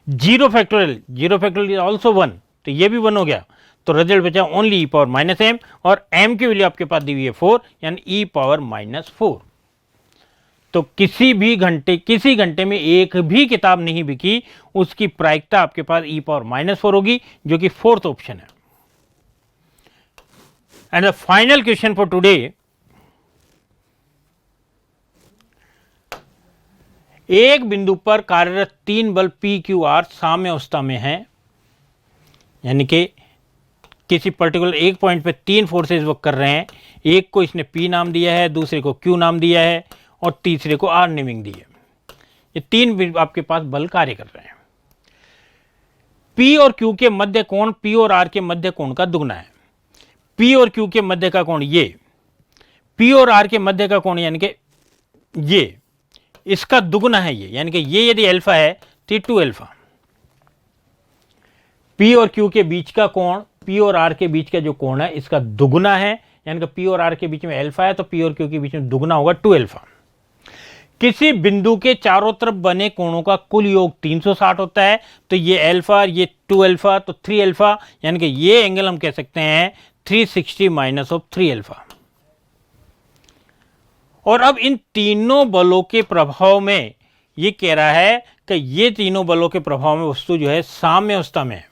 S1: 0 फैक्टोरियल इज ऑल्सो 1, तो ये भी 1 हो गया। तो रिजल्ट बचा only E power minus M, और m की वैल्यू आपके पास दी हुई है 4, यानी ई पावर माइनस 4। तो किसी घंटे में एक भी किताब नहीं बिकी, उसकी प्रायिकता आपके पास ई पावर माइनस 4 होगी, जो कि 4th ऑप्शन है। And the final question for today, एक बिंदु पर कार्यरत 3 बल्ब पी क्यू आर साम्य अवस्था में है, यानी कि किसी पर्टिकुलर एक पॉइंट पे 3 फोर्सेस वर्क कर रहे हैं। एक को इसने पी नाम दिया है, दूसरे को क्यू नाम दिया है और तीसरे को आर नेमिंग दी है। ये 3 आपके पास बल कार्य कर रहे हैं। पी और क्यू के मध्य कोण पी और आर के मध्य कोण का दुगना है। पी और क्यू के मध्य का कोण ये, पी और आर के मध्य का कोण यानी कि ये, इसका दुगना है ये, यानी कि ये यदि अल्फा है तो 2 अल्फा। पी और क्यू के बीच का कोण, पी और आर के बीच का जो कोण है इसका दुगना है, यानी कि पी और आर के बीच में अल्फा है तो पी और क्यू के बीच में दुगना होगा 2 अल्फा। किसी बिंदु के चारों तरफ बने कोणों का कुल योग 360 होता है, तो ये अल्फा, ये 2 अल्फा, तो 3 अल्फा, यानी कि ये एंगल हम कह सकते हैं 360 माइनस ऑफ 3 अल्फा। और अब इन तीनों बलों के प्रभाव में ये कह रहा है कि ये तीनों बलों के प्रभाव में वस्तु जो है साम्य अवस्था में है,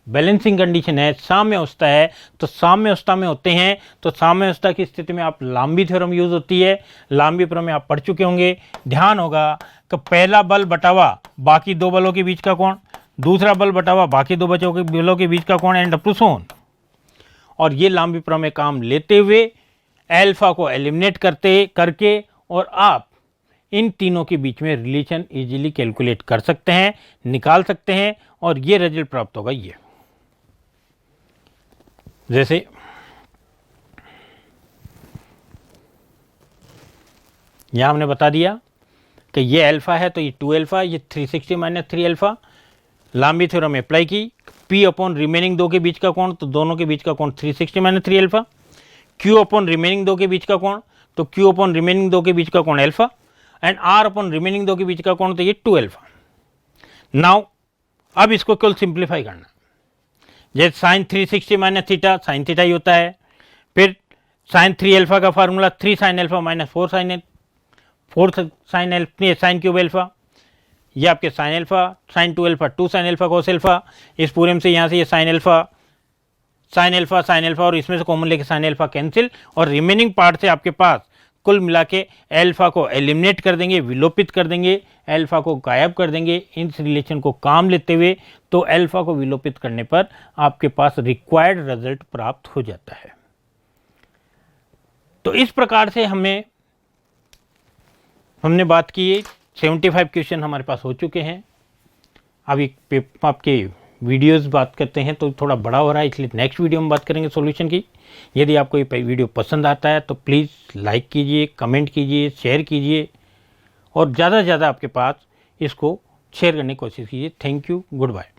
S1: बैलेंसिंग कंडीशन है, साम्य अवस्था है। तो साम्य अवस्था में होते हैं, तो साम्य अवस्था की स्थिति में आप लांबी थ्योरम यूज होती है। लांबी प्रमेय आप पढ़ चुके होंगे। ध्यान होगा कि पहला बल बटावा बाकी 2 बलों के बीच का कोण, दूसरा बल बटावा बाकी 2 बलों के बीच का कोण, and up to so on. और ये लांबी प्रमेय काम लेते हुए अल्फा को एलिमिनेट करके और आप इन तीनों के बीच में रिलेशन इजीली कैलकुलेट कर सकते हैं, निकाल सकते हैं, और ये रिजल्ट प्राप्त होगा। ये जैसे यहां हमने बता दिया कि ये अल्फा है तो ये 2 अल्फा, ये 360 माइनस 3 अल्फा। लांबी थ्योरम अप्लाई की, P अपॉन रिमेनिंग 2 के बीच का कोण, तो दोनों के बीच का कोण 360 minus 3 alpha. Q upon remaining 2 के बीच का कोण, तो Q अपॉन रिमेनिंग 2 के बीच का कोण alpha, and R upon remaining 2 के बीच का कोण, तो ये 2 अल्फा। नाउ अब इसको केवल सिंप्लीफाई करना, जैसे sine 360 minus theta sine theta ही होता है। फिर साइन 3 अल्फा का formula 3 sine alpha minus 4 sine cube alpha. ये आपके sine alpha, sine 2 alpha 2 sine alpha cos alpha. इस पूरे में से यहाँ से ये साइन अल्फा और इसमें से कॉमन लेके साइन अल्फा कैंसिल, और रिमेनिंग पार्ट से आपके पास कुल मिला के अल्फा को एलिमिनेट कर देंगे, विलोपित कर देंगे, अल्फा को गायब कर देंगे इस रिलेशन को काम लेते हुए। तो अल्फा को विलोपित करने पर आपके पास रिक्वायर्ड रिजल्ट प्राप्त हो जाता है। तो इस प्रकार से हमने बात की, 75 क्वेश्चन हमारे पास हो चुके हैं। अभी आपके वीडियोस बात करते हैं तो थोड़ा बड़ा हो रहा है, इसलिए नेक्स्ट वीडियो में बात करेंगे सॉल्यूशन की। यदि आपको ये वीडियो पसंद आता है तो प्लीज़ लाइक कीजिए, कमेंट कीजिए, शेयर कीजिए, और ज़्यादा से ज़्यादा आपके पास इसको शेयर करने की कोशिश कीजिए। Thank you, good bye.